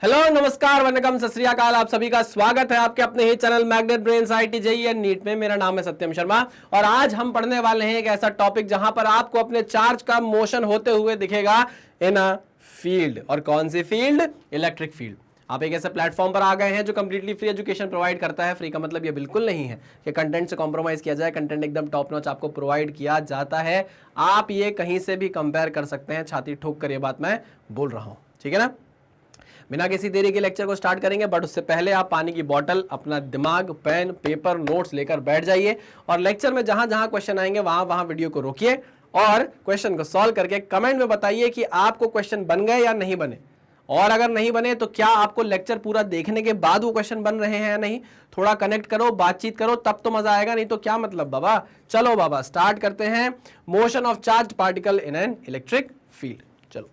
Hello नमस्कार वनकम सत श्री अकाल। आप सभी का स्वागत है आपके अपने ही channel Magnet Brains IT JEE and NEET में। मेरा नाम है सत्यम शर्मा और आज हम पढ़ने वाले हैं एक ऐसा टॉपिक जहां पर आपको अपने चार्ज का मोशन होते हुए दिखेगा इन अ फील्ड। और कौन सी फील्ड? Electric field. आप एक ऐसे प्लेटफॉर्म पर आ गए हैं जो कंप्लीटली फ्री एजुकेशन प्रोवाइड करता है। फ्री का मतलब ये बिल्कुल नहीं है कि कंटेंट से कॉम्प्रोमाइज किया जाए। कंटेंट एकदम टॉप नॉच आपको प्रोवाइड किया जाता है। आप ये कहीं से भी कंपेयर कर सकते हैं। छाती ठोक कर ये बात मैं बोल रहा हूं, ठीक है ना। बिना किसी देरी के लेक्चर को स्टार्ट करेंगे, बट उससे पहले आप पानी की बोतल, अपना दिमाग, पेन, पेपर, नोट्स लेकर बैठ जाइए और लेक्चर में जहां जहां क्वेश्चन आएंगे वहां वहां वीडियो को रोकिए और क्वेश्चन को सॉल्व करके कमेंट में बताइए कि आपको क्वेश्चन बन गए या नहीं बने। और अगर नहीं बने तो क्या आपको लेक्चर पूरा देखने के बाद वो क्वेश्चन बन रहे हैं या नहीं। थोड़ा कनेक्ट करो, बातचीत करो, तब तो मजा आएगा, नहीं तो क्या मतलब बाबा। चलो बाबा स्टार्ट करते हैं। Motion of charge particle in an electric field. चलो,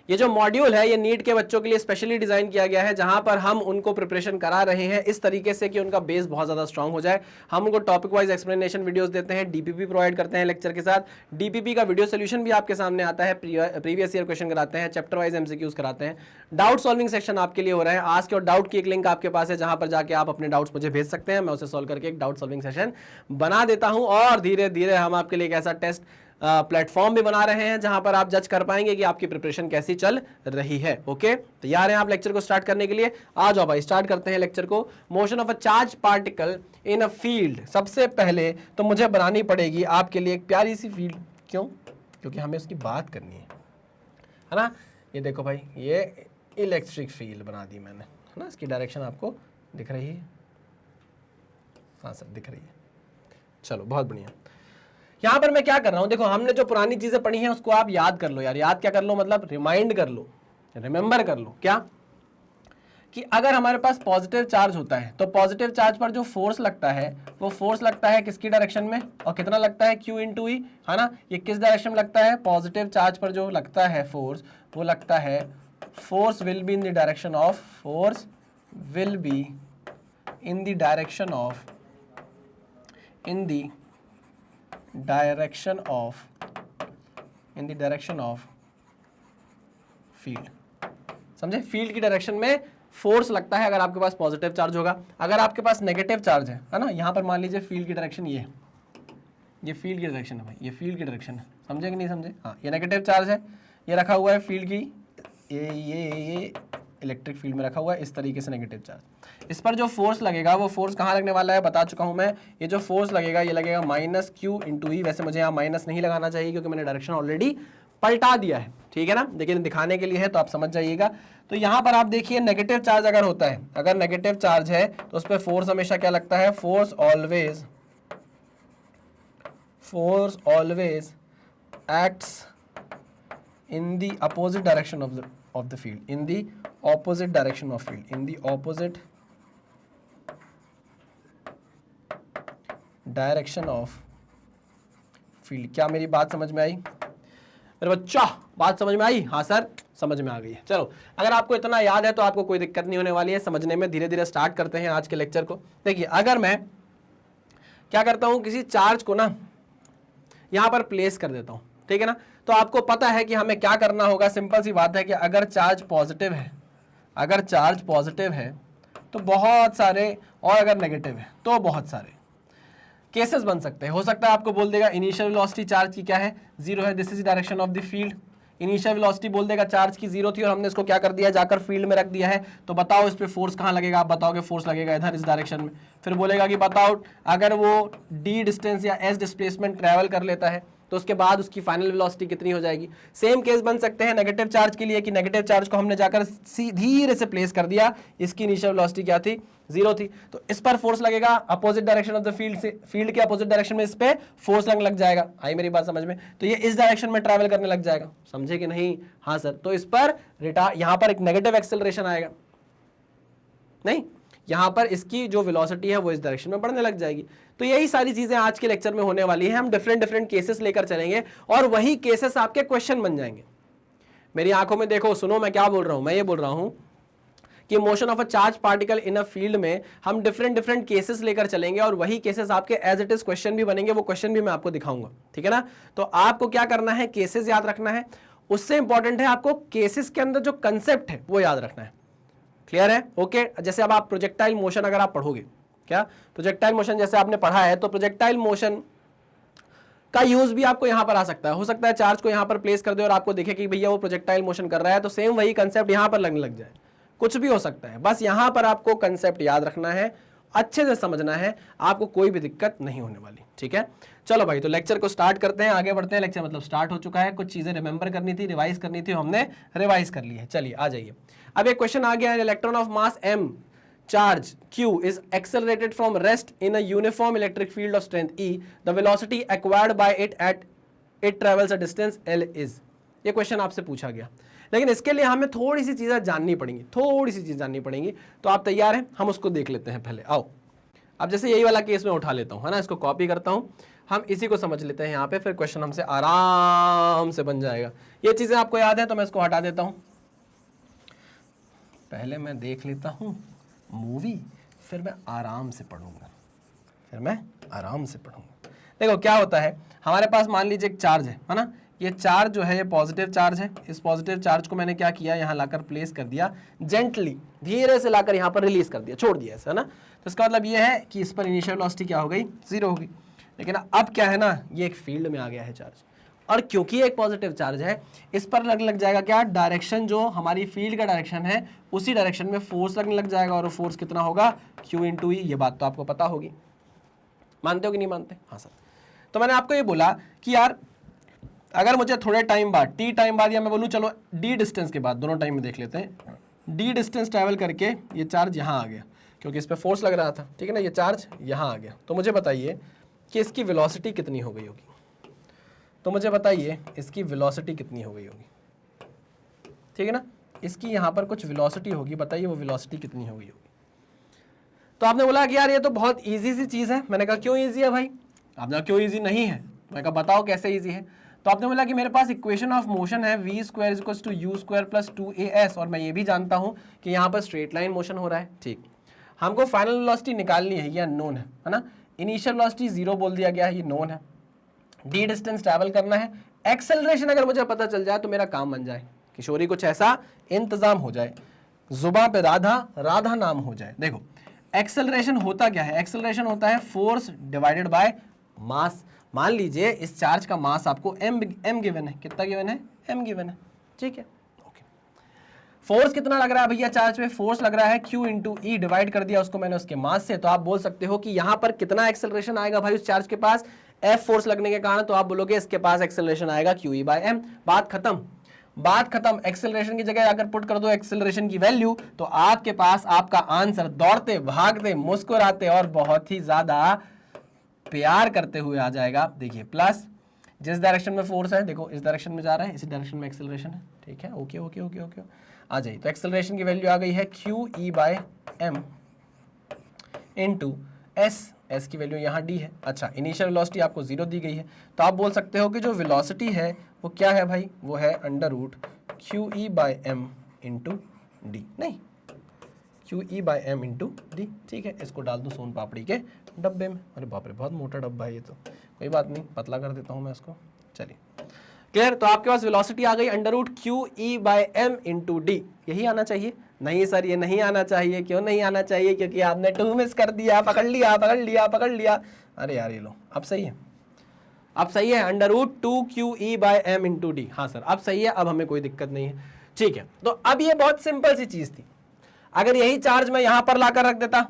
ये जो मॉड्यूल है ये नीट के बच्चों के लिए स्पेशली डिजाइन किया गया है, जहां पर हम उनको प्रिपरेशन करा रहे हैं इस तरीके से कि उनका बेस बहुत ज्यादा स्ट्रांग हो जाए। हम उनको टॉपिक वाइज एक्सप्लेनेशन वीडियोस देते हैं, डीपीपी प्रोवाइड करते हैं लेक्चर के साथ। डीपीपी का वीडियो सोल्यूशन भी आपके सामने आता है, प्रीवियस ईयर क्वेश्चन कराते हैं, चैप्टर वाइज एमसीक्यूज कराते हैं। डाउट सॉल्विंग सेक्शन आपके लिए हो रहा है। आज के और डाउट की एक लिंक आपके पास है जहां पर जाके आप अपने डाउट्स मुझे भेज सकते हैं। मैं उसे सॉल्व करके एक डाउट सॉल्विंग सेशन बना देता हूं और धीरे धीरे हम आपके लिए एक ऐसा टेस्ट प्लेटफॉर्म भी बना रहे हैं जहां पर आप जज कर पाएंगे कि आपकी प्रिपरेशन कैसी चल रही है। ओके, तैयार हैं आप लेक्चर को स्टार्ट करने के लिए? आ जाओ भाई, स्टार्ट करते हैं लेक्चर को। Motion of a charge particle in a field. सबसे पहले तो मुझे बनानी पड़ेगी आपके लिए एक प्यारी सी फील्ड। क्यों? क्योंकि हमें उसकी बात करनी है ना। ये देखो भाई, ये इलेक्ट्रिक फील्ड बना दी मैंने, है ना। इसकी डायरेक्शन आपको दिख रही है? हाँ सर, दिख रही है। चलो, बहुत बढ़िया। यहां पर मैं क्या कर रहा हूं, देखो हमने जो पुरानी चीजें पढ़ी हैं उसको आप याद कर लो यार। याद क्या कर लो, मतलब रिमाइंड कर लो, रिमेंबर कर लो। क्या कि अगर हमारे पास पॉजिटिव चार्ज होता है तो पॉजिटिव चार्ज पर जो फोर्स लगता है वो फोर्स लगता है किसकी डायरेक्शन में, और कितना लगता है? Q इंटू ई, है ना। ये किस डायरेक्शन में लगता है? पॉजिटिव चार्ज पर जो लगता है फोर्स वो लगता है, force will be in the direction of, force will be in the direction of, in the direction of, in the direction of field. समझे? फील्ड की डायरेक्शन में फोर्स लगता है अगर आपके पास पॉजिटिव चार्ज होगा। अगर आपके पास नेगेटिव चार्ज है ना, यहां पर मान लीजिए फील्ड की डायरेक्शन ये है, ये फील्ड की डायरेक्शन है भाई, ये फील्ड की डायरेक्शन है। समझे कि नहीं समझे? हाँ, ये नेगेटिव चार्ज है, ये रखा हुआ है फील्ड की, ये इलेक्ट्रिक फील्ड में रखा हुआ है इस तरीके से नेगेटिव चार्ज। इस पर जो फोर्स लगेगा वो फोर्स कहाँ लगने वाला है बता चुका हूं मैं। ये जो फोर्स लगेगा ये लगेगा माइनस Q इंटू ई। वैसे मुझे यहाँ माइनस नहीं लगाना चाहिए क्योंकि मैंने डायरेक्शन ऑलरेडी पलटा दिया है, ठीक है ना। लेकिन दिखाने के लिए है तो आप समझ जाइएगा। तो यहाँ पर आप देखिए नेगेटिव चार्ज अगर होता है, अगर नेगेटिव चार्ज है तो उस पर फोर्स हमेशा क्या लगता है? Force always acts in the opposite direction of the field, in the opposite direction of field, in the opposite direction of field। क्या मेरी बात समझ में आई मेरे बच्चा? बात समझ में आई? हाँ सर, समझ में आ गई है। चलो, अगर आपको इतना याद है तो आपको कोई दिक्कत नहीं होने वाली है समझने में। धीरे धीरे स्टार्ट करते हैं आज के लेक्चर को। देखिए, अगर मैं क्या करता हूं, किसी चार्ज को ना यहां पर प्लेस कर देता हूं, ठीक है ना, तो आपको पता है कि हमें क्या करना होगा। सिंपल सी बात है कि अगर चार्ज पॉजिटिव है, अगर चार्ज पॉजिटिव है तो बहुत सारे, और अगर नेगेटिव है तो बहुत सारे केसेस बन सकते हैं। हो सकता है आपको बोल देगा इनिशियल वेलोसिटी चार्ज की क्या है? 0 है, this is direction of the field. Initial velocity बोल देगा चार्ज की 0 थी और हमने इसको क्या कर दिया, जाकर फील्ड में रख दिया है। तो बताओ इस पे फोर्स कहाँ लगेगा? आप बताओगे फोर्स लगेगा इधर, इस डायरेक्शन में। फिर बोलेगा कि बताओ अगर वो d डिस्टेंस या s डिस्प्लेसमेंट ट्रैवल कर लेता है तो उसके बाद उसकी फाइनल वेलोसिटी कितनी हो जाएगी। सेम केस बन सकते हैं नेगेटिव चार्ज के लिए कि नेगेटिव चार्ज को हमने जाकर धीरे से प्लेस कर दिया, इसकी इनिशियल वेलोसिटी क्या थी? 0 थी। तो इस पर फोर्स लगेगा opposite direction of the field से, फील्ड के अपोजिट डायरेक्शन में इस पे फोर्स लग जाएगा। आई मेरी बात समझ में? तो ये इस डायरेक्शन में ट्रैवल करने लग जाएगा। समझे कि नहीं? हाँ सर। तो इस पर यहां पर एक नेगेटिव एक्सेलरेशन आएगा, नहीं, यहां पर इसकी जो वेलोसिटी है वो इस डायरेक्शन में बढ़ने लग जाएगी। तो यही सारी चीजें आज के लेक्चर में होने वाली है। हम डिफरेंट केसेस लेकर चलेंगे और वही केसेस आपके क्वेश्चन बन जाएंगे। मेरी आंखों में देखो, सुनो मैं क्या बोल रहा हूं। मैं ये बोल रहा हूं कि motion of a charge particle in a field में हम डिफरेंट केसेस लेकर चलेंगे और वही केसेस आपके एज इट इज क्वेश्चन भी बनेंगे। वो क्वेश्चन भी मैं आपको दिखाऊंगा, ठीक है ना। तो आपको क्या करना है, केसेस याद रखना है उससे इंपॉर्टेंट है आपको केसेस के अंदर जो कंसेप्ट है वो याद रखना है। क्लियर है? ओके। जैसे अब आप प्रोजेक्टाइल मोशन अगर आप पढ़ोगे, क्या प्रोजेक्टाइल मोशन जैसे आपने पढ़ा है, तो प्रोजेक्टाइल मोशन का यूज भी आपको यहां पर आ सकता है। हो सकता है चार्ज को यहां पर प्लेस कर दे और आपको देखे कि भैया वो प्रोजेक्टाइल मोशन कर रहा है, तो सेम वही कंसेप्ट यहां पर लगने लग जाए। कुछ भी हो सकता है, बस यहां पर आपको कंसेप्ट याद रखना है, अच्छे से समझना है, आपको कोई भी दिक्कत नहीं होने वाली। ठीक है, चलो भाई, तो लेक्चर को स्टार्ट करते हैं, आगे बढ़ते हैं। लेक्चर मतलब स्टार्ट हो चुका है, कुछ चीजें रिमेंबर करनी थी, रिवाइज करनी थी, हमने रिवाइज कर ली है। चलिए आ जाइए। अब एक क्वेश्चन आ गया है, electron of mass m charge q is accelerated from rest in a uniform electric field of strength E. The velocity acquired by it travels a distance L is. ये क्वेश्चन आपसे पूछा गया, लेकिन इसके लिए हमें थोड़ी सी चीजें जाननी पड़ेंगी, थोड़ी सी चीज जाननी पड़ेंगी। तो आप तैयार हैं? हम उसको देख लेते हैं पहले। आओ, अब जैसे यही वाला केस मैं उठा लेता हूं, है ना, इसको कॉपी करता हूं, हम इसी को समझ लेते हैं यहाँ पे, फिर क्वेश्चन हमसे आराम से बन जाएगा। ये चीजें आपको याद है तो मैं इसको हटा देता हूं। पहले मैं देख लेता हूं मूवी, फिर मैं आराम से पढ़ूंगा, देखो क्या होता है, हमारे पास मान लीजिए एक चार्ज है ना, ये चार्ज जो है ये पॉजिटिव चार्ज है। इस पॉजिटिव चार्ज को मैंने क्या किया, यहाँ लाकर प्लेस कर दिया, जेंटली धीरे से लाकर यहाँ पर रिलीज कर दिया, छोड़ दिया ऐसा ना। तो इसका मतलब ये है कि इस पर इनिशियल वेलोसिटी क्या हो गई, 0 हो गई। लेकिन अब क्या है ना, ये एक फील्ड में आ गया है चार्ज, और क्योंकि एक पॉजिटिव चार्ज है, इस पर लग जाएगा क्या, डायरेक्शन जो हमारी फील्ड का डायरेक्शन है, उसी डायरेक्शन में फोर्स लगने लग जाएगा, और फोर्स कितना होगा, Q × E। ये बात तो आपको पता होगी, मानते हो कि नहीं मानते? हाँ सर। तो मैंने आपको ये बोला कि यार अगर मुझे थोड़े टाइम बाद, t टाइम बाद, या मैं बोलूँ चलो d डिस्टेंस के बाद, दोनों टाइम में देख लेते हैं, d डिस्टेंस ट्रैवल करके ये चार्ज यहाँ आ गया, क्योंकि इस पर फोर्स लग रहा था, ठीक है ना, ये चार्ज यहाँ आ गया। तो मुझे बताइए कि इसकी वेलोसिटी कितनी हो गई होगी, तो मुझे बताइए इसकी वेलोसिटी कितनी हो गई होगी, ठीक है ना, इसकी यहाँ पर कुछ वेलोसिटी होगी, बताइए वो वेलोसिटी कितनी हो गई होगी। तो आपने बोला कि यार ये तो बहुत इजी सी चीज़ है। मैंने कहा क्यों इजी है भाई? आपने कहा क्यों इजी नहीं है? मैं कहा बताओ कैसे इजी है। तो आपने बोला कि मेरे पास इक्वेशन ऑफ मोशन है v² = u² + 2as, और मैं ये भी जानता हूँ कि यहाँ पर स्ट्रेट लाइन मोशन हो रहा है। ठीक, हमको फाइनल वेलोसिटी निकालनी है, यह नोन है ना। इनिशियल वेलोसिटी 0 बोल दिया गया है, ये नोन है। d डिस्टेंस ट्रैवल करना है, एक्सेलरेशन अगर मुझे पता चल जाए तो मेरा काम बन जाए, किशोरी कुछ ऐसा इंतजाम हो जाए, जुबां पे राधा, राधा नाम हो जाए। देखो एक्सेलरेशन होता क्या है, एक्सेलरेशन होता है फोर्स डिवाइडेड बाय मास। मान लीजिए इस चार्ज का मास आपको m गिवन है, कितना गिवन है, m गिवन है, ठीक है, ओके। फोर्स कितना लग रहा है भैया चार्ज पे, फोर्स लग रहा है Q × E, डिवाइड कर दिया उसको मैंने उसके मास से। तो आप बोल सकते हो कि यहाँ पर कितना एक्सेलरेशन आएगा भाई उस चार्ज के पास, F फोर्स लगने के कारण, तो आप बोलोगे इसके पास एक्सेलरेशन आएगा QE/m। बात खत्म, बात खत्म। एक्सेलरेशन की जगह अगर पुट कर दो एक्सेलरेशन की वैल्यू, तो आपके पास आपका आंसर दौड़ते, भागते, मुस्कुराते और बहुत ही ज्यादा प्यार करते हुए आ जाएगा। देखिए प्लस, जिस डायरेक्शन में फोर्स है देखो इस डायरेक्शन में जा रहा है, इसी डायरेक्शन में एक्सेलरेशन है, ठीक है, ओके ओके ओके ओके, आ जाइए। तो एक्सेलरेशन की वैल्यू आ गई है QE/m × s की वैल्यू यहाँ d है। अच्छा, इनिशियल वेलोसिटी आपको 0 दी गई है, तो आप बोल सकते हो कि जो वेलोसिटी है वो क्या है भाई, वो है √QE/m × d, नहीं QE/m × d, ठीक है। इसको डाल दूँ सोन पापड़ी के डब्बे में। अरे बाप रे, बहुत मोटा डब्बा है ये तो, कोई बात नहीं, पतला कर देता हूँ मैं इसको। चलिए क्लियर। तो आपके पास वेलोसिटी आ गई √QE/m × d। यही आना चाहिए? नहीं सर ये नहीं आना चाहिए। क्यों नहीं आना चाहिए? क्योंकि आपने 2 मिस कर दिया, पकड़ लिया पकड़ लिया पकड़ लिया। अरे यार ये लो, अब सही है, अब सही है, √2QE/m × d। हाँ सर अब सही है, अब हमें कोई दिक्कत नहीं है, ठीक है। तो अब ये बहुत सिंपल सी चीज थी। अगर यही चार्ज मैं यहां पर लाकर रख देता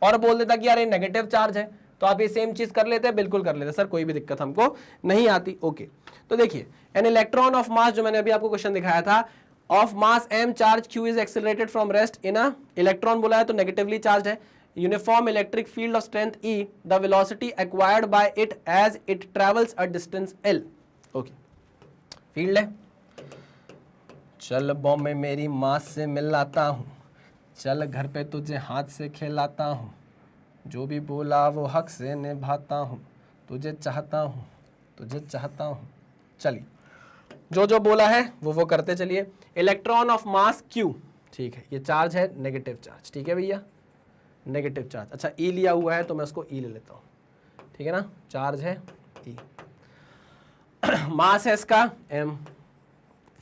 और बोल देता कि यार ये नेगेटिव चार्ज है, तो आप ये सेम चीज कर लेते हैं, बिल्कुल कर लेते सर, कोई भी दिक्कत हमको नहीं आती। ओके, तो देखिए एन इलेक्ट्रॉन ऑफ मास, जो मैंने अभी आपको क्वेश्चन दिखाया था, of mass m charge q is accelerated from rest in a, electron बोला है तो नेगेटिवली चार्ज है, uniform electric field of strength E, the velocity acquired by it as it travels a distance L। Okay, field है, चल बॉम्बे मेरी माँ से मिलाता हूँ, चल घर पे तुझे हाथ से खिलाता हूँ, जो भी बोला वो हक से निभाता हूँ, तुझे चाहता हूँ तुझे चाहता हूँ। चलिए जो जो बोला है वो करते चलिए। इलेक्ट्रॉन ऑफ मास Q, ठीक है, ये चार्ज है नेगेटिव चार्ज, ठीक है भैया, नेगेटिव चार्ज। अच्छा E लिया हुआ है तो मैं उसको E ले लेता हूँ, ठीक है ना, चार्ज है E, मास है इसका m,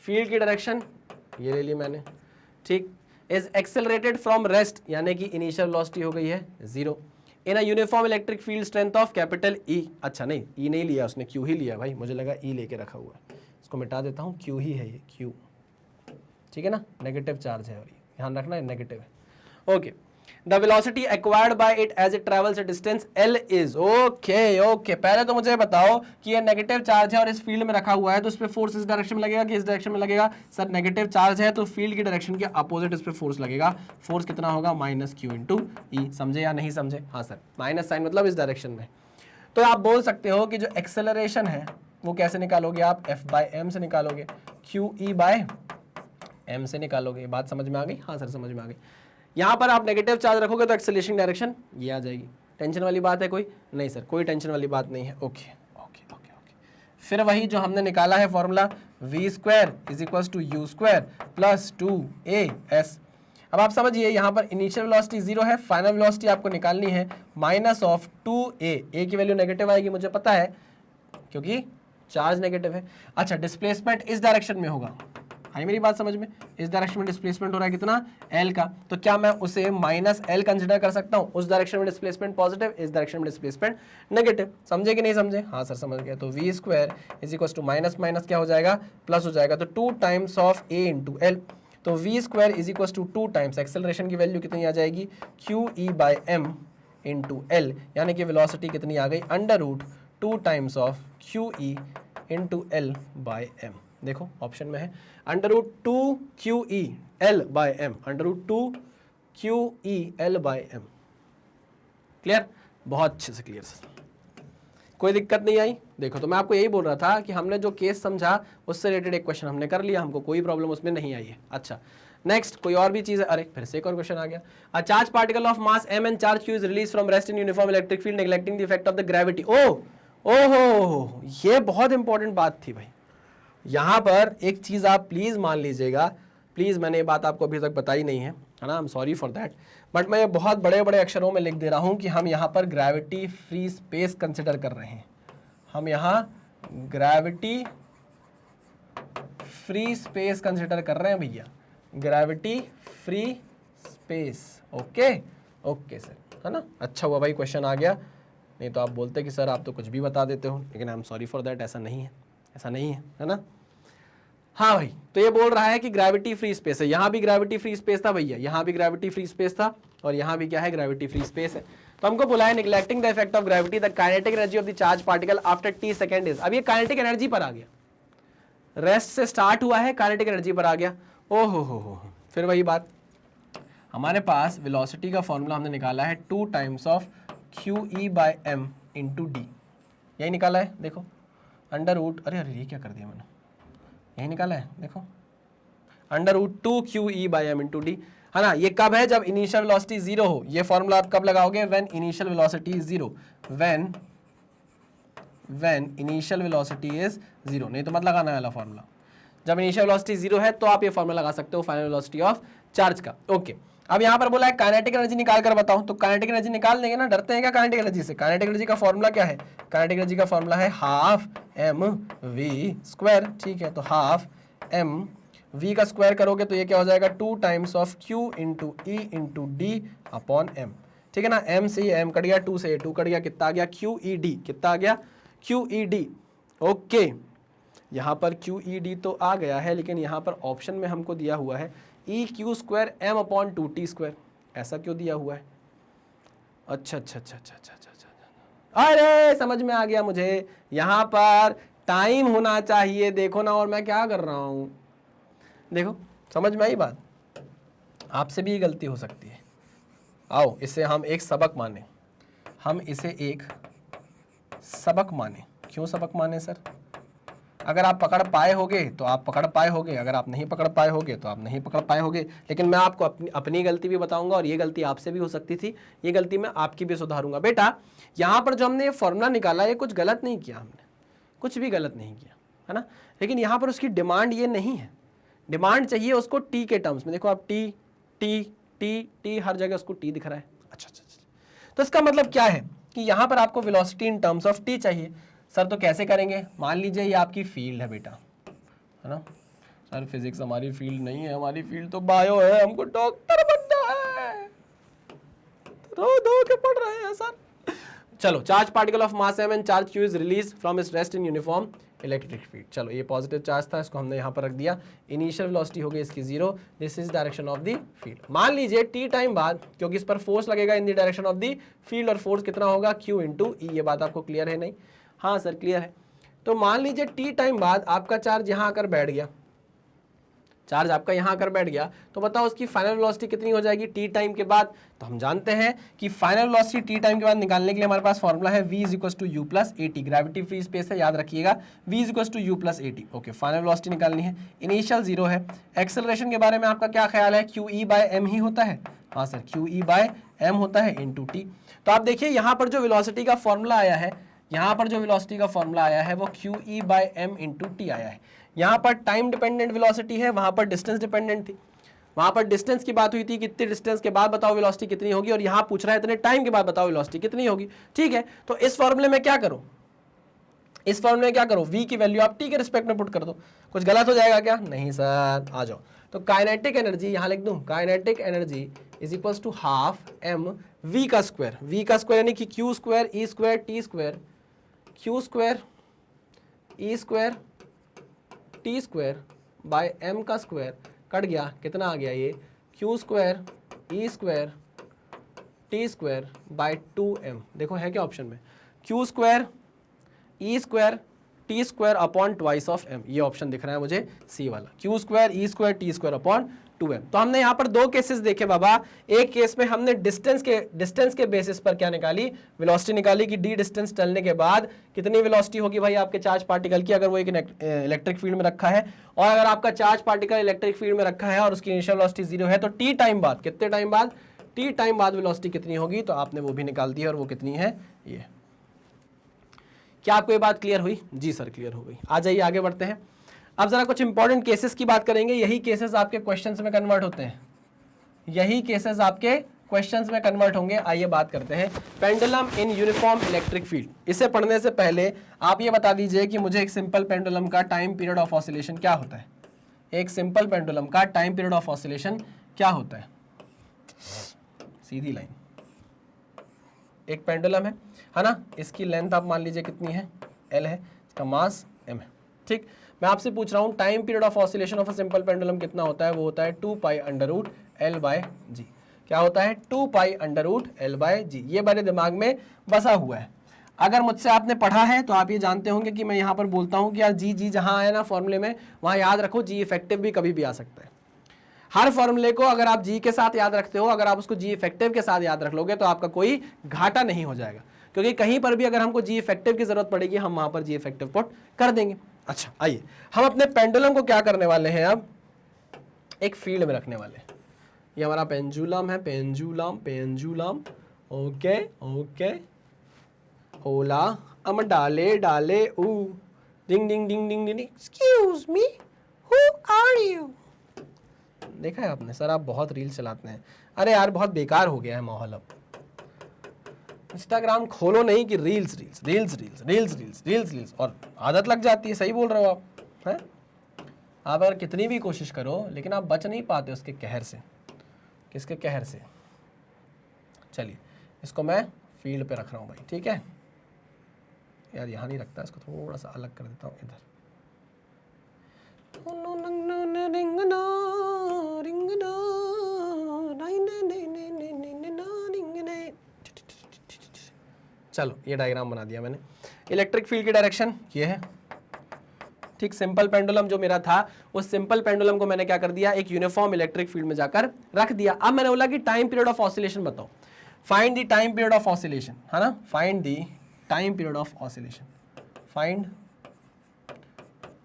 फील्ड की डायरेक्शन ये ले ली मैंने, ठीक। इज एक्सेलरेटेड फ्रॉम रेस्ट, यानी कि इनिशियल वेलोसिटी हो गई है 0 in a uniform electric field strength of capital E. अच्छा नहीं, ई नहीं लिया उसने, क्यू ही लिया भाई, मुझे लगा ई लेके रखा हुआ है, इसको मिटा देता हूँ, क्यू ही है ये, क्यू, ठीक है ना, नेगेटिव चार्ज है और ये ध्यान रखना है नेगेटिव है। Okay, the velocity acquired by it as it travels a distance L is, okay. पहले तो मुझे बताओ कि ये नेगेटिव चार्ज है और इस फील्ड में रखा हुआ है, तो इस पे फोर्स इस डायरेक्शन में लगेगा कि इस डायरेक्शन में लगेगा? सर नेगेटिव चार्ज है तो फील्ड की डायरेक्शन के अपोजिट इस पे फोर्स लगेगा। फोर्स कितना होगा? माइनस क्यू इंटू ई। समझे या नहीं समझे? हाँ सर, माइनस साइन मतलब इस डायरेक्शन में। तो आप बोल सकते हो कि जो एक्सेलरेशन है वो कैसे निकालोगे आप? एफ बाय एम से निकालोगे, क्यू ई बाय एम से निकालोगे। बात समझ में आ गई? हाँ सर समझ में आ गई। यहाँ पर आप नेगेटिव चार्ज रखोगे तो एक्सेलरेशन डायरेक्शन ये आ जाएगी। टेंशन वाली बात है कोई? नहीं सर, कोई टेंशन वाली बात नहीं है। Okay okay okay okay. फिर वही जो हमने निकाला है formula, V square is equal to U square plus 2as। अब आप समझिए यहाँ पर इनिशियल वेलोसिटी 0 है, फाइनल वेलोसिटी आपको निकालनी है माइनस ऑफ 2a। a की वैल्यू नेगेटिव आएगी मुझे पता है क्योंकि चार्ज नेगेटिव है। अच्छा, डिस्प्लेसमेंट इस डायरेक्शन में होगा, आई मेरी बात समझ में? इस डायरेक्शन में डिस्प्लेसमेंट हो रहा है कितना? l का, तो क्या मैं उसे माइनस l कंसिडर कर सकता हूँ? उस डायरेक्शन में डिस्प्लेसमेंट पॉजिटिव, इस डायरेक्शन में डिस्प्लेसमेंट नेगेटिव। समझे कि नहीं समझे? हाँ सर समझ गया। तो v square is equal to minus minus क्या हो जाएगा? प्लस हो जाएगा, तो 2 times of a into L. तो v square is equal to 2 times acceleration की वैल्यू कितनी आ जाएगी? Q E by M into L, यानी कि वेलोसिटी कितनी आ गई? Under root 2 times of Q E into L by M. देखो ऑप्शन में है under root 2 Q E L by M, under root 2 Q E L by M. Clear? बहुत अच्छे से क्लियर सर, कोई दिक्कत नहीं आई? देखो तो मैं आपको यही बोल रहा था कि हमने जो केस समझा उससे रिलेटेड एक क्वेश्चन हमने कर लिया, हमको कोई प्रॉब्लम उसमें नहीं आई है। अच्छा नेक्स्ट कोई और भी चीज है? अरे फिर से एक और क्वेश्चन आ गया। A charge particle of mass m and charge q is release from rest in uniform electric field neglecting the effect of the gravity. ओहो, ये बहुत इंपॉर्टेंट बात थी भाई। यहाँ पर एक चीज़ आप प्लीज़ मान लीजिएगा, प्लीज़, मैंने ये बात आपको अभी तक बताई नहीं है ना, I am sorry for that, but मैं ये बहुत बड़े बड़े अक्षरों में लिख दे रहा हूँ कि हम यहाँ पर ग्रेविटी फ्री स्पेस कंसिडर कर रहे हैं। हम यहाँ ग्रेविटी फ्री स्पेस कंसिडर कर रहे हैं भैया, gravity free space. Okay okay sir, है ना? अच्छा हुआ भाई क्वेश्चन आ गया, नहीं तो आप बोलते कि सर आप तो कुछ भी बता देते हो, लेकिन I am sorry for that, ऐसा नहीं है, ऐसा नहीं है ना? हाँ भाई, तो ये बोल रहा है कि ग्रेविटी फ्री स्पेस है। यहाँ भी ग्रेविटी फ्री स्पेस था भैया, यहाँ भी ग्रेविटी फ्री स्पेस था, और यहाँ भी क्या है? ग्रेविटी फ्री स्पेस है। तो हमको बोला है neglecting the effect of gravity the kinetic energy of the charge particle after t second is. अब ये काइनेटिक एनर्जी पर आ गया, रेस्ट से स्टार्ट हुआ है, काइनेटिक एनर्जी पर आ गया। हो, फिर वही बात, हमारे पास वेलोसिटी का फॉर्मूला हमने निकाला है 2 times of Q E by M into D, यही निकाला है। देखो अंडर रूट, अरे ये क्या कर दिया मैंने, यही निकाला है, देखो under root 2 Q E by M into D, है ना? ये कब है? जब इनिशियल वेलोसिटी 0 हो। ये फॉर्मूला आप कब लगाओगे? When initial velocity is 0, when initial velocity is 0, नहीं तो मत लगाना वाला फॉर्मूला। जब इनिशियल वेलोसिटी 0 है तो आप ये फॉर्मूला लगा सकते हो फाइनल वेलोसिटी ऑफ चार्ज का। ओके, अब यहाँ पर बोला है काइनेटिक एनर्जी निकाल कर बताओ, तो काइनेटिक एनर्जी निकाल देंगे ना, डरते हैं क्या काइनेटिक एनर्जी से? काइनेटिक एनर्जी का फॉर्मूला क्या है? काइनेटिक एनर्जी का फॉर्मूला है हाफ एम वी स्क्वायर, ठीक है? तो हाफ एम वी का स्क्वायर करोगे तो ये क्या हो जाएगा? 2 times of Q into E into D upon M, ठीक है ना? एम से ये एम कट गया, 2 से 2 कट गया, कितना आ गया? क्यू ई डी, कितना आ गया? Q E D. ओके, यहाँ पर क्यू ई डी तो आ गया है, लेकिन यहाँ पर ऑप्शन में हमको दिया हुआ है E Q square M upon 2t square. ऐसा क्यों दिया हुआ है? अच्छा, अरे समझ में आ गया मुझे, यहाँ पर टाइम होना चाहिए, देखो ना, और मैं क्या कर रहा हूँ, देखो समझ में आई बात? आपसे भी ये गलती हो सकती है। आओ इसे हम एक सबक माने, हम इसे एक सबक माने। क्यों सबक माने सर? अगर आप पकड़ पाए होगे तो आप पकड़ पाए होगे, अगर आप नहीं पकड़ पाए होगे तो आप नहीं पकड़ पाए होगे। लेकिन मैं आपको अपनी गलती भी बताऊंगा, और ये गलती आपसे भी हो सकती थी, ये गलती मैं आपकी भी सुधारूंगा। बेटा यहाँ पर जो हमने ये फॉर्मूला निकाला, ये कुछ गलत नहीं किया हमने, कुछ भी गलत नहीं किया, है ना? लेकिन यहाँ पर उसकी डिमांड ये नहीं है, डिमांड चाहिए उसको टी के टर्म्स में। देखो आप टी टी टी टी, हर जगह उसको टी दिख रहा है। अच्छा, तो इसका मतलब क्या है कि यहाँ पर आपको velocity in terms of T चाहिए। सर तो कैसे करेंगे? मान लीजिए ये आपकी फील्ड है बेटा, है ना? सर फिजिक्स हमारी फील्ड नहीं है, हमारी फील्ड तो बायो है, हमको डॉक्टर बनना है, रो धो के पढ़ रहे हैं सर। चलो, charge particle of mass m and charge q is release from its rest in uniform electric field. चलो, ये पॉजिटिव चार्ज था, इसको हमने यहाँ पर रख दिया। इनिशियल वेलोसिटी हो गई इसकी 0, this is direction of the field. मान लीजिए t टाइम बाद, क्योंकि इस पर फोर्स लगेगा in the direction of the field, और फोर्स कितना होगा q इंटू ई। ये बात आपको क्लियर है नहीं? हाँ सर क्लियर है। तो मान लीजिए t टाइम बाद आपका चार्ज यहाँ आकर बैठ गया, चार्ज आपका यहाँ आकर बैठ गया, तो बताओ उसकी फाइनल वेलोसिटी कितनी हो जाएगी टी टाइम के बाद? तो हम जानते हैं कि फाइनल वेलोसिटी टी टाइम के बाद निकालने के लिए हमारे पास फॉर्मूला है v is u plus A T. Gravity free space है, याद रखिएगा, v is u plus A T. Okay, final velocity निकालनी है, इनिशियल 0 है। एक्सेलरेशन के बारे में आपका क्या ख्याल है? QE बाय m ही होता है। हाँ सर, QE बाय m होता है इंटू टी। तो आप देखिए यहाँ पर जो वेलोसिटी का फॉर्मूला आया है, यहाँ पर जो वेलोसिटी का फॉर्मूला आया है वो QE by m into T आया है। यहाँ पर टाइम डिपेंडेंट वेलोसिटी है, वहाँ पर डिस्टेंस डिपेंडेंट थी। वहाँ पर डिस्टेंस की बात हुई थी, कितने डिस्टेंस के बाद बताओ वेलोसिटी कितनी होगी, और यहाँ पूछ रहा है इतने टाइम के बाद बताओ वेलोसिटी कितनी होगी। ठीक है, तो इस फॉर्मूले में क्या करो, इस फॉर्मूले में क्या करो, v की वैल्यू आप t के रिस्पेक्ट में पुट कर दो। कुछ गलत हो जाएगा क्या? नहीं सर, आ जाओ। तो काइनेटिक एनर्जी यहाँ लिख दूँ, kinetic energy is equals to half m v का स्क्वायर, v का स्क्वायर यानी कि q square e square t square, q square e square T square by m का स्क्वायर, कट गया, कितना आ गया ये, q square e square T square by 2m। देखो है क्या ऑप्शन में, q square e square T square upon twice of m, ये ऑप्शन दिख रहा है मुझे सी वाला, q square e square T square upon 2m। तो हमने यहाँ पर दो केसेस देखे बाबा। एक केस में हमने डिस्टेंस के बेसिस पर क्या निकाली, वेलोसिटी निकाली कि d डिस्टेंस चलने के बाद कितनी वेलोसिटी होगी भाई आपके चार्ज पार्टिकल की, अगर वो एक इलेक्ट्रिक फील्ड में रखा है, और अगर आपका चार्ज पार्टिकल इलेक्ट्रिक फील्ड में रखा है और उसकी इनिशियल वेलोसिटी 0 है, तो t टाइम बाद, कितने टाइम बाद, t टाइम बाद वेलोसिटी कितनी होगी, तो आपने वो भी निकाल दी, और वो कितनी है ये। क्या आपको ये बात क्लियर हुई? जी सर क्लियर हो गई। आ जाइए आगे बढ़ते हैं। अब जरा कुछ इंपॉर्टेंट केसेस की बात करेंगे, यही केसेस आपके क्वेश्चंस में कन्वर्ट होते हैं, यही केसेस आपके क्वेश्चंस में कन्वर्ट होंगे। आइए बात करते हैं pendulum in uniform electric field. इसे पढ़ने से पहले आप ये बता दीजिए कि मुझे एक सिंपल पेंडुलम का टाइम पीरियड ऑफ ऑसिलेशन क्या होता है। एक सिंपल पेंडुलम का टाइम पीरियड ऑफ ऑसिलेशन क्या होता है? सीधी लाइन, एक पेंडुलम है ना, इसकी लेंथ आप मान लीजिए कितनी है, L है, इसका मास m है। ठीक, मैं आपसे पूछ रहा हूँ time period of oscillation of a simple pendulum कितना होता है? वो होता है 2 pi under root L by g. क्या होता है? 2 pi under root L by g. ये मेरे दिमाग में बसा हुआ है। अगर मुझसे आपने पढ़ा है तो आप ये जानते होंगे कि मैं यहाँ पर बोलता हूँ कि यार जी जी जहाँ आए ना फॉर्मूले में, वहाँ याद रखो जी इफेक्टिव भी कभी भी आ सकता है। हर फॉर्मूले को अगर आप जी के साथ याद रखते हो, अगर आप उसको जी इफेक्टिव के साथ याद रख लोगे तो आपका कोई घाटा नहीं हो जाएगा, क्योंकि कहीं पर भी अगर हमको जी इफेक्टिव की जरूरत पड़ेगी हम वहां पर जी इफेक्टिव पुट कर देंगे। अच्छा, आइए हम अपने पेंडुलम को क्या करने वाले हैं, अब एक फील्ड में रखने वाले हैं। ये हमारा पेंजुलम है, पेंजुलम पेंजुलम, ओके ओके, ओला हम डाले डाले ऊ, डिंग डिंग डिंग डिंग डिंग, excuse me who are you. देखा है आपने? सर आप बहुत रील चलाते हैं। अरे यार बहुत बेकार हो गया है माहौल, अब इंस्टाग्राम खोलो नहीं कि reels reels reels reels reels reels reels reels, और आदत लग जाती है। सही बोल रहे हो आप, हैं? आप अगर कितनी भी कोशिश करो लेकिन आप बच नहीं पाते उसके कहर से। किसके कहर से? चलिए इसको मैं फील्ड पे रख रहा हूँ भाई, ठीक है यार, यहाँ नहीं रखता, इसको थोड़ा सा अलग कर देता हूँ इधर। चलो ये डायग्राम बना दिया मैंने। इलेक्ट्रिक फील्ड की डायरेक्शन ये है, ठीक। सिंपल पेंडुलम जो मेरा था, उस सिंपल पेंडुलम को मैंने क्या कर दिया, एक यूनिफॉर्म इलेक्ट्रिक फील्ड में जाकर रख दिया। अब मैंने बोला कि टाइम पीरियड ऑफ ऑसिलेशन बताओ, find the time period of oscillation, है ना, find the time period of oscillation, find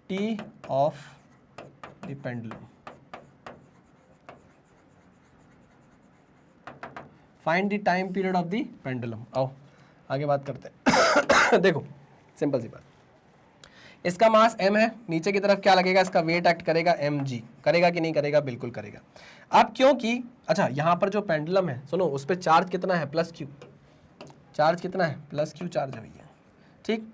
T of the pendulum, find the time period of the pendulum. आओ आगे बात करते हैं। देखो सिंपल सी बात, इसका मास m है, नीचे की तरफ क्या लगेगा, इसका वेट एक्ट करेगा mg, करेगा कि नहीं करेगा? बिल्कुल करेगा। अब क्योंकि अच्छा यहाँ पर जो पेंडुलम है, सुनो, उस पर चार्ज कितना है, प्लस q, चार्ज कितना है, प्लस q चार्ज है भैया, ठीक।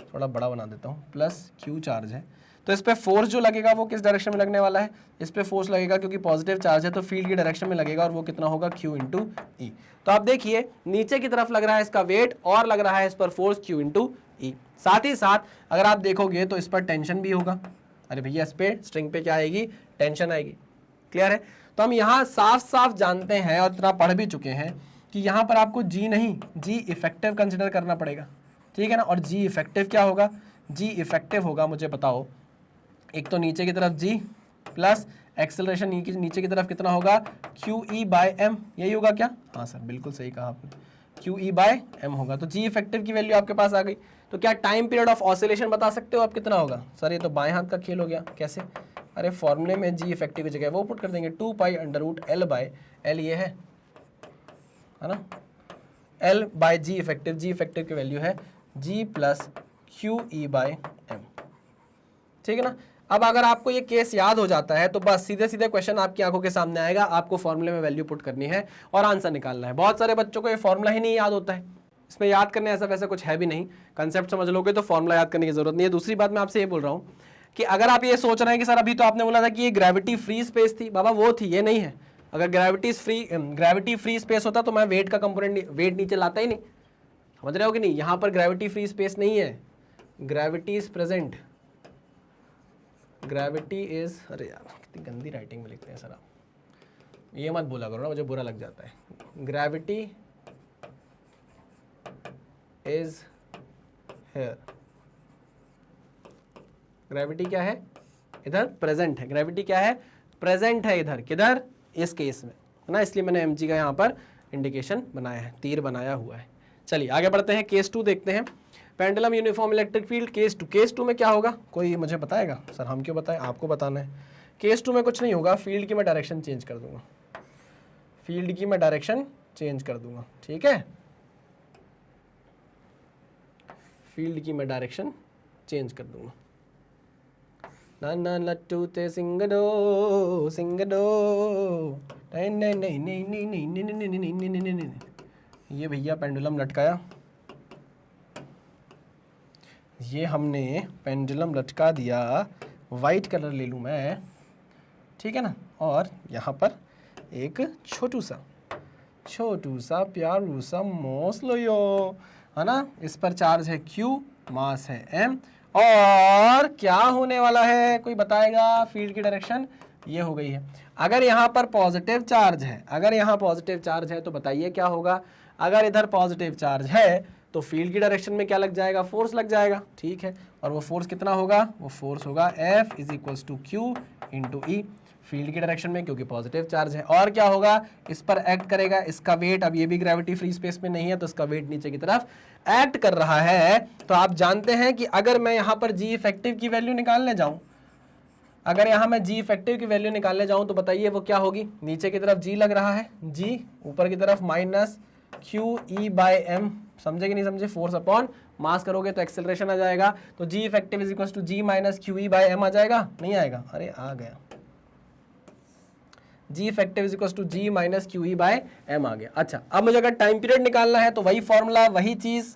थोड़ा बड़ा बना देता हूँ, प्लस q चार्ज है। तो इस पे फोर्स जो लगेगा वो किस डायरेक्शन में लगने वाला है, इस पे फोर्स लगेगा क्योंकि पॉजिटिव चार्ज है तो फील्ड की डायरेक्शन में लगेगा और वो कितना होगा Q इंटू ई। तो आप देखिए नीचे की तरफ लग रहा है इसका वेट और लग रहा है इस पर फोर्स Q इंटू ई। साथ ही साथ अगर आप देखोगे तो इस पर टेंशन भी होगा। अरे भैया इस पे स्ट्रिंग पे क्या आएगी, टेंशन आएगी। क्लियर है। तो हम यहाँ साफ साफ जानते हैं और इतना पढ़ भी चुके हैं कि यहाँ पर आपको जी नहीं जी इफेक्टिव कंसिडर करना पड़ेगा, ठीक है ना। और जी इफेक्टिव क्या होगा, जी इफेक्टिव होगा, मुझे बताओ, एक तो नीचे की तरफ जी प्लस एक्सेलरेशन नीचे की तरफ कितना होगा क्यू ई बाय एम, यही होगा क्या, हाँ सर बिल्कुल सही कहा आपने, क्यू ई बाय एम होगा। तो जी इफेक्टिव की वैल्यू आपके पास आ गई। तो क्या टाइम पीरियड ऑफ ऑसिलेशन बता सकते हो आप कितना होगा, सर ये तो बाएं हाथ का खेल हो गया, कैसे, अरे फॉर्मूले में जी इफेक्टिव की जगह वो पुट कर देंगे 2 pi under root L by L, ये है ना, एल बाय जी इफेक्टिव की वैल्यू है g plus Q E by M, ठीक है ना। अब अगर आपको ये केस याद हो जाता है तो बस सीधे सीधे क्वेश्चन आपकी आंखों के सामने आएगा, आपको फॉर्मूले में वैल्यू पुट करनी है और आंसर निकालना है। बहुत सारे बच्चों को ये फॉर्मूला ही नहीं याद होता है, इसमें याद करने ऐसा वैसा कुछ है भी नहीं, कंसेप्ट समझ लोगे तो फॉर्मूला याद करने की जरूरत नहीं है। दूसरी बात मैं आपसे ये बोल रहा हूँ कि अगर आप ये सोच रहे हैं कि सर अभी तो आपने बोला था कि ये ग्रेविटी फ्री स्पेस थी, बाबा वो थी, ये नहीं है। अगर ग्रेविटी फ्री स्पेस होता तो मैं वेट का कंपोनेंट वेट नीचे लाता ही नहीं, समझ रहे हो कि नहीं। यहाँ पर ग्रेविटी फ्री स्पेस नहीं है, gravity is present, gravity is, अरे यार कितनी गंदी राइटिंग में लिखते हैं सर आप, ये मत बोला करो ना, मुझे बुरा लग जाता है। ग्रेविटी इज हियर, ग्रेविटी क्या है इधर, प्रेजेंट है, ग्रेविटी क्या है, प्रेजेंट है इधर, किधर, इस केस में, है ना। इसलिए मैंने mg का यहाँ पर इंडिकेशन बनाया है, तीर बनाया हुआ है। चलिए आगे बढ़ते हैं, केस 2 देखते हैं। Pendulum uniform electric field, case 2 में क्या होगा, कोई मुझे बताएगा, सर हम क्यों बताएं, आपको बताना है। केस 2 में कुछ नहीं होगा, फील्ड की मैं डायरेक्शन चेंज कर दूंगा, फील्ड की मैं डायरेक्शन चेंज कर दूंगा, ठीक है, फील्ड की मैं डायरेक्शन चेंज कर दूंगा। ना लट्टू ते सिंगडो सिंगडो, नहीं नहीं नहीं नहीं नहीं नहीं नहीं नहीं नहीं नहीं नहीं नहीं, ये भैया पेंडुलम लटकाया, ये हमने पेंडुलम लटका दिया, वाइट कलर ले लूँ मैं, ठीक है ना। और यहाँ पर एक छोटू सा प्यारू सा मॉस लो यो, है ना। इस पर चार्ज है Q, मास है M, और क्या होने वाला है कोई बताएगा, फील्ड की डायरेक्शन ये हो गई है। अगर यहाँ पर पॉजिटिव चार्ज है, अगर यहाँ पॉजिटिव चार्ज है तो बताइए क्या होगा, अगर इधर पॉजिटिव चार्ज है तो फील्ड की डायरेक्शन में क्या लग जाएगा, फोर्स लग जाएगा, ठीक है। और वो फोर्स कितना होगा, वो फोर्स होगा F is equals to Q into E, field की डायरेक्शन में क्योंकि पॉजिटिव चार्ज है। और क्या होगा, इस पर एक्ट करेगा इसका वेट, अब ये भी ग्रेविटी फ्री स्पेस में नहीं है तो इसका वेट नीचे की तरफ एक्ट कर रहा है। तो आप जानते हैं कि अगर मैं यहाँ पर जी इफेक्टिव की वैल्यू निकालने जाऊं, अगर यहाँ मैं जी इफेक्टिव की वैल्यू निकालने जाऊं तो बताइए वो क्या होगी, नीचे की तरफ जी लग रहा है, जी ऊपर की तरफ minus Q E by M, समझे कि नहीं समझे, फोर्स अपॉन मास करोगे तो एक्सेलरेशन आ जाएगा, तो g effective is equal to g minus Q E by m आ जाएगा, नहीं आएगा, अरे आ गया, g effective is equal to g minus Q E by m आ गया। अच्छा अब मुझे अगर टाइम पीरियड निकालना है तो वही फॉर्मूला, वही चीज,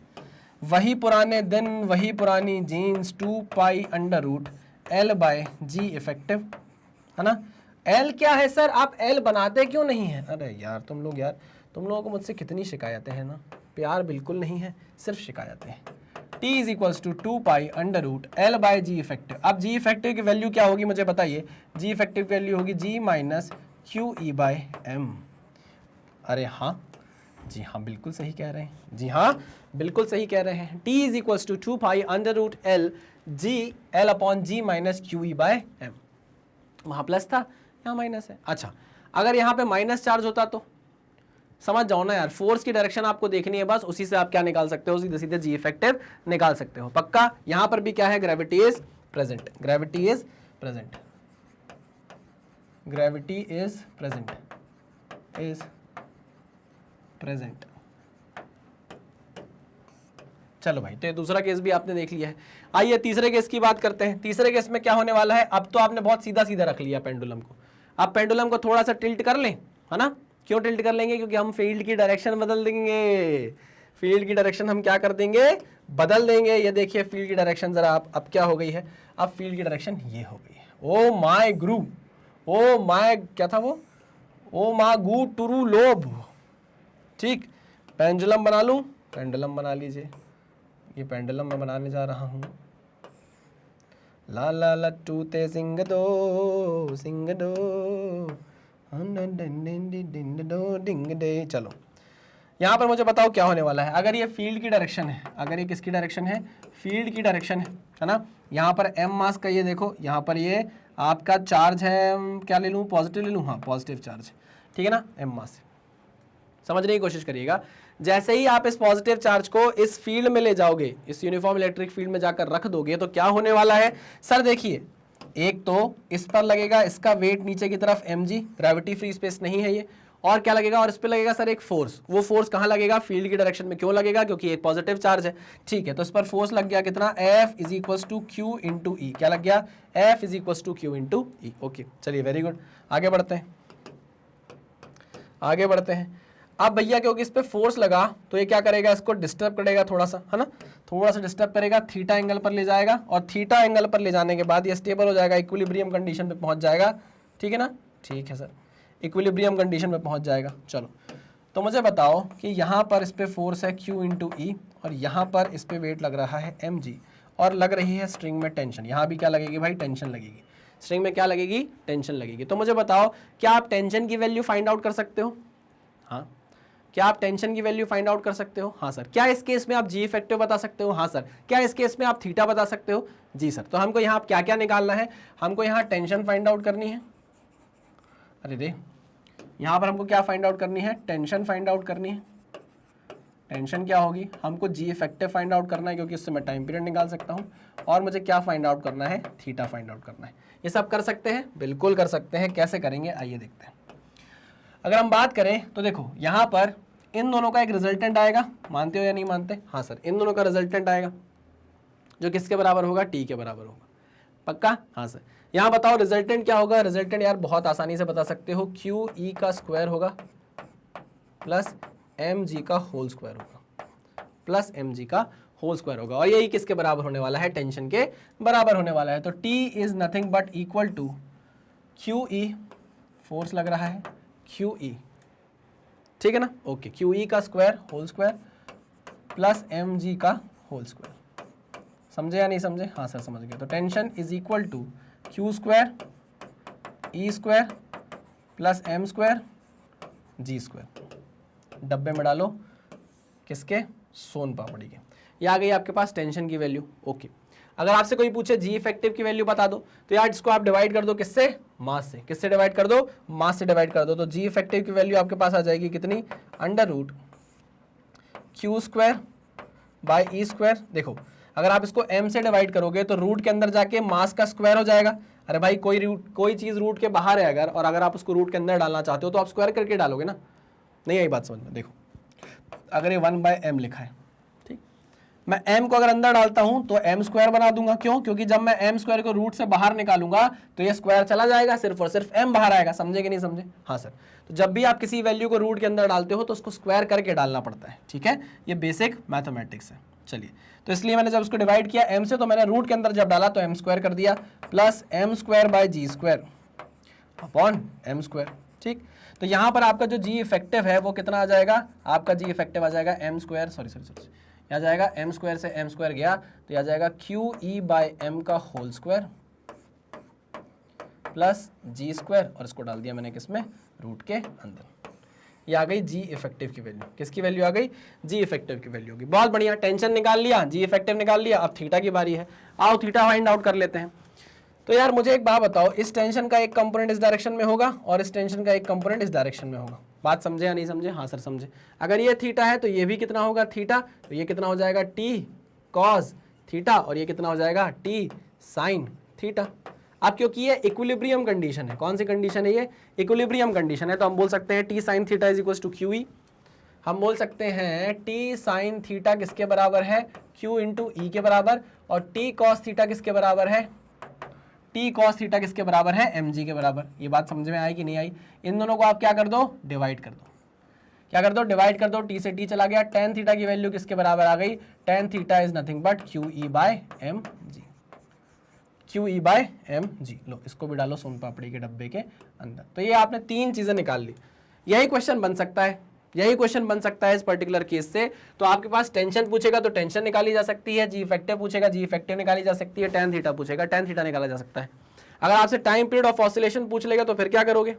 वही पुराने दिन, वही पुरानी jeans, 2 pi under root L by ji effective, है ना। एल क्या है सर, आप एल बनाते क्यों नहीं है, अरे यार तुम लोगों को मुझसे कितनी शिकायतें हैं ना, प्यार बिल्कुल नहीं है, सिर्फ शिकायतें हैं। T is equals to 2 pi under root L by ji effective. अब जी इफेक्टिव की वैल्यू क्या होगी मुझे बताइए, जी इफेक्टिव की वैल्यू होगी g minus Q E by m. अरे हाँ, जी हाँ बिल्कुल सही कह रहे हैं, जी हाँ बिल्कुल सही कह रहे हैं। T is equals to 2 pi under root L G L upon G minus Q E by M, वहाँ प्लस था यहाँ माइनस है। अच्छा अगर यहाँ पे माइनस चार्ज होता तो समझ जाओ ना यार, फोर्स की डायरेक्शन आपको देखनी है, बस उसी से आप क्या निकाल सकते हो, सीधे सीधे जी इफेक्टिव निकाल सकते हो पक्का। यहाँ पर भी क्या है, gravity is present, gravity is present, gravity is present, is present. चलो भाई, तो ये दूसरा केस भी आपने देख लिया है। आइए तीसरे केस की बात करते हैं। तीसरे केस में क्या होने वाला है, अब तो आपने बहुत सीधा सीधा रख लिया पेंडुलम को, अब पेंडुलम को थोड़ा सा टिल्ट कर लें, है ना। क्यों टिल्ट कर लेंगे, क्योंकि हम फील्ड की डायरेक्शन बदल देंगे, फील्ड की डायरेक्शन हम क्या कर देंगे, बदल देंगे। ये देखिए फील्ड की डायरेक्शन जरा आप अब क्या हो गई है, अब फील्ड की डायरेक्शन ये हो गई है। Oh my Guru, oh my क्या था वो, ओ मा गु टुरु लोभ। ठीक, पेंडुलम बना लूं, पेंडुलम बना लीजिए, ये पेंडुलम मैं बनाने जा रहा हूं। ला ला लट्टू ते सिंग दो डिंग डे। चलो यहाँ पर मुझे बताओ क्या होने वाला है। अगर ये फील्ड की डायरेक्शन है, अगर ये किसकी डायरेक्शन है, फील्ड की डायरेक्शन है ना। यहाँ पर m मास का ये देखो, यहाँ पर ये आपका चार्ज है, क्या ले लूँ, पॉजिटिव ले लूँ, हाँ पॉजिटिव चार्ज, ठीक है ना, m मास। समझने की कोशिश करिएगा, जैसे ही आप इस पॉजिटिव चार्ज को इस फील्ड में ले जाओगे, इस यूनिफॉर्म इलेक्ट्रिक फील्ड में जाकर रख दोगे, तो क्या होने वाला है सर, देखिए एक तो इस पर लगेगा, इसका वेट नीचे की तरफ mg, ग्रेविटी फ्री स्पेस नहीं है ये, और क्या लगेगा, और इस पे लगेगा सर एक फोर्स। वो फोर्स कहाँ लगेगा, फील्ड की डायरेक्शन में। क्यों लगेगा, क्योंकि एक पॉजिटिव चार्ज है। ठीक है, तो इस पर फोर्स लग गया कितना, F is equal to q into E. क्या लग गया, F is equal to q into E. Okay चलिए वेरी गुड, आगे बढ़ते हैं, आगे बढ़ते हैं। अब भैया क्योंकि इस पे फोर्स लगा तो ये क्या करेगा, इसको डिस्टर्ब करेगा थोड़ा सा, है ना, थोड़ा सा डिस्टर्ब करेगा, थीटा एंगल पर ले जाएगा, और थीटा एंगल पर ले जाने के बाद ये स्टेबल हो जाएगा, इक्विलिब्रियम कंडीशन पे पहुंच जाएगा। ठीक है ना, ठीक है सर, इक्विलिब्रियम कंडीशन पे पहुंच जाएगा। चलो तो मुझे बताओ कि यहाँ पर इस पे फोर्स है Q इंटू ई, और यहाँ पर इस पे वेट लग रहा है mg, और लग रही है स्ट्रिंग में टेंशन। यहाँ भी क्या लगेगी भाई, टेंशन लगेगी। स्ट्रिंग में क्या लगेगी, टेंशन लगेगी। तो मुझे बताओ क्या आप टेंशन की वैल्यू फाइंड आउट कर सकते हो, हाँ क्या आप टेंशन की वैल्यू फाइंड आउट कर सकते हो, हाँ सर। क्या इस केस में आप जी इफेक्टिव बता सकते हो, हाँ सर। क्या इस केस में आप थीटा बता सकते हो, जी सर। तो हमको यहाँ क्या क्या निकालना है, हमको यहाँ टेंशन फाइंड आउट करनी है, अरे रे यहाँ पर हमको क्या फाइंड आउट करनी है, टेंशन फाइंड आउट करनी है। टेंशन क्या होगी, हमको जी इफेक्टिव फाइंड आउट करना है, क्योंकि इससे मैं टाइम पीरियड निकाल सकता हूँ। और मुझे क्या फाइंड आउट करना है, थीटा फाइंड आउट करना है। ये सब कर सकते हैं, बिल्कुल कर सकते हैं। कैसे करेंगे आइए देखते हैं। अगर हम बात करें तो देखो यहाँ पर इन दोनों का एक रिजल्टेंट आएगा, मानते हो या नहीं मानते, हाँ सर। इन दोनों का रिजल्टेंट आएगा जो किसके बराबर होगा, टी के बराबर होगा, पक्का, हाँ सर। यहाँ बताओ रिजल्टेंट क्या होगा, रिजल्टेंट यार बहुत आसानी से बता सकते हो, क्यू ई का स्क्वायर होगा प्लस एम जी का होल स्क्वायर होगा, प्लस एम जी का होल स्क्वायर होगा। और यही किसके बराबर होने वाला है, टेंशन के बराबर होने वाला है। तो T is nothing but equal to Q E, force लग रहा है क्यू ई, ठीक है ना, ओके। क्यू ई का square whole square plus M G का होल स्क्वायर। समझे या नहीं समझे, हाँ सर समझ गए। तो tension is equal to Q square E square plus M square G square. डब्बे में डालो किसके, सोन पापड़ी के। ये आ गई आपके पास टेंशन की वैल्यू, ओके। अगर आपसे कोई पूछे जी इफेक्टिव की वैल्यू बता दो, तो यार इसको आप डिवाइड कर दो किससे, मास से। किससे डिवाइड कर दो, मास से डिवाइड कर दो। तो जी इफेक्टिव की वैल्यू आपके पास आ जाएगी कितनी, under root Q square by E square. देखो अगर आप इसको m से डिवाइड करोगे तो रूट के अंदर जाके मास का स्क्वायर हो जाएगा। अरे भाई कोई चीज़ रूट के बाहर है अगर, और अगर आप उसको रूट के अंदर डालना चाहते हो तो आप स्क्वायर करके डालोगे ना, नहीं आई बात समझ में। देखो अगर ये 1/m लिखा है, ठीक, मैं m को अगर अंदर डालता हूं तो m स्क्वायर बना दूंगा। क्यों, क्योंकि जब मैं m स्क्वायर को रूट से बाहर निकालूंगा तो ये स्क्वायर चला जाएगा, सिर्फ और सिर्फ m बाहर आएगा। समझे कि नहीं समझे, हाँ सर। तो जब भी आप किसी वैल्यू को रूट के अंदर डालते हो तो उसको स्क्वायर करके डालना पड़ता है, ठीक है, ये बेसिक मैथमेटिक्स है। चलिए तो इसलिए मैंने जब उसको डिवाइड किया m से, तो मैंने रूट के अंदर जब डाला तो m स्क्वायर कर दिया, plus m square by G square upon m square, ठीक। तो यहाँ पर आपका जो जी इफेक्टिव है वो कितना आ जाएगा, आपका जी इफेक्टिव आ जाएगा m स्क्वायर, सॉरी आ जाएगा m स्क्वायर से m स्क्वायर गया तो यह आ जाएगा क्यू ई बाई एम का होल स्क्वायर प्लस जी स्क्वायर, और इसको डाल दिया मैंने किसमें, रूट के अंदर। ये आ गई जी इफेक्टिव की वैल्यू। किसकी वैल्यू आ गई, जी इफेक्टिव की वैल्यू होगी। बहुत बढ़िया, टेंशन निकाल लिया, जी इफेक्टिव निकाल लिया। अब थीटा की बारी है, आओ थीटा फाइंड आउट कर लेते हैं। तो यार मुझे एक बात बताओ, इस टेंशन का एक कंपोनेंट इस डायरेक्शन में होगा और इस टेंशन का एक कंपोनेंट इस डायरेक्शन में होगा। बात समझे या नहीं समझे, हाँ सर समझे। अगर ये थीटा है तो ये भी कितना होगा थीटा, तो ये कितना हो जाएगा टी कॉस थीटा, और ये कितना हो जाएगा टी साइन थीटा। अब क्योंकि ये इक्विलिब्रियम कंडीशन है, कौन सी कंडीशन है ये, इक्विलिब्रियम कंडीशन है, तो हम बोल सकते हैं T sine theta is equal to Q E. हम बोल सकते हैं टी साइन थीटा किसके बराबर है, क्यू इंटू ई के बराबर, और टी कॉस थीटा किसके बराबर है, टी कॉस थीटा किसके बराबर है, एम जी के बराबर। ये बात समझ में आई कि नहीं आई। इन दोनों को आप क्या कर दो, डिवाइड कर दो। क्या कर दो, डिवाइड कर दो, टी से टी चला गया, tan थीटा की वैल्यू किसके बराबर आ गई, tan theta is nothing but QE by m g, QE by m g. लो इसको भी डालो सोन पापड़ी के डब्बे के अंदर। तो ये आपने तीन चीजें निकाल ली। यही क्वेश्चन बन सकता है, यही क्वेश्चन बन सकता है इस पर्टिकुलर केस से। तो आपके पास टेंशन पूछेगा तो टेंशन निकाली जा सकती है, जी इफेक्टिव पूछेगा जी इफेक्टिव निकाली जा सकती है, tan थीटा पूछेगा tan थीटा निकाला जा सकता है। अगर आपसे टाइम पीरियड ऑफ ऑसिलेशन पूछ लेगा तो फिर क्या करोगे,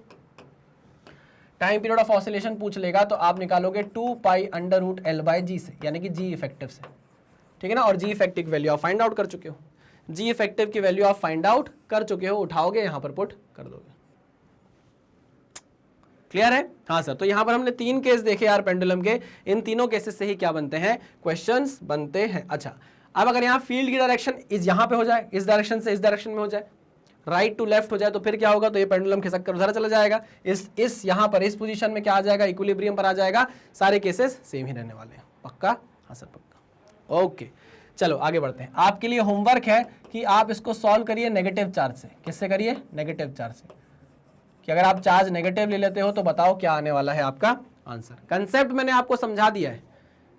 टाइम पीरियड ऑफ ऑसिलेशन पूछ लेगा तो आप निकालोगे 2 pi under root L by g से, यानी कि जी इफेक्टिव से, ठीक है ना। और जी इफेक्टिव की वैल्यू आप फाइंड आउट कर चुके हो, जी इफेक्टिव की वैल्यू आप फाइंड आउट कर चुके हो, उठाओगे यहां पर पुट कर दोगे। क्लियर है? हाँ सर। तो यहां पर हमने तीन केस देखे यार पेंडुलम के, इन तीनों केसेस से ही क्या बनते हैं, क्वेश्चंस बनते हैं। अच्छा, अब अगर यहाँ फील्ड की डायरेक्शन इस यहां पे हो जाए, इस डायरेक्शन से इस डायरेक्शन में हो जाए, राइट टू लेफ्ट हो जाए, तो फिर क्या होगा, तो ये पेंडुलम खिसक कर उधर चला जाएगा, इस यहां पर इस पोजीशन में क्या आ जाएगा, इक्विलिब्रियम पर आ जाएगा। सारे केसेस सेम ही रहने वाले हैं। पक्का? हाँ सर पक्का। ओके चलो आगे बढ़ते हैं। आपके लिए होमवर्क है कि आप इसको सॉल्व करिए नेगेटिव चार्ज से। किससे करिए? नेगेटिव चार्ज से। कि अगर आप चार्ज नेगेटिव ले लेते हो तो बताओ क्या आने वाला है आपका आंसर। कंसेप्ट मैंने आपको समझा दिया है,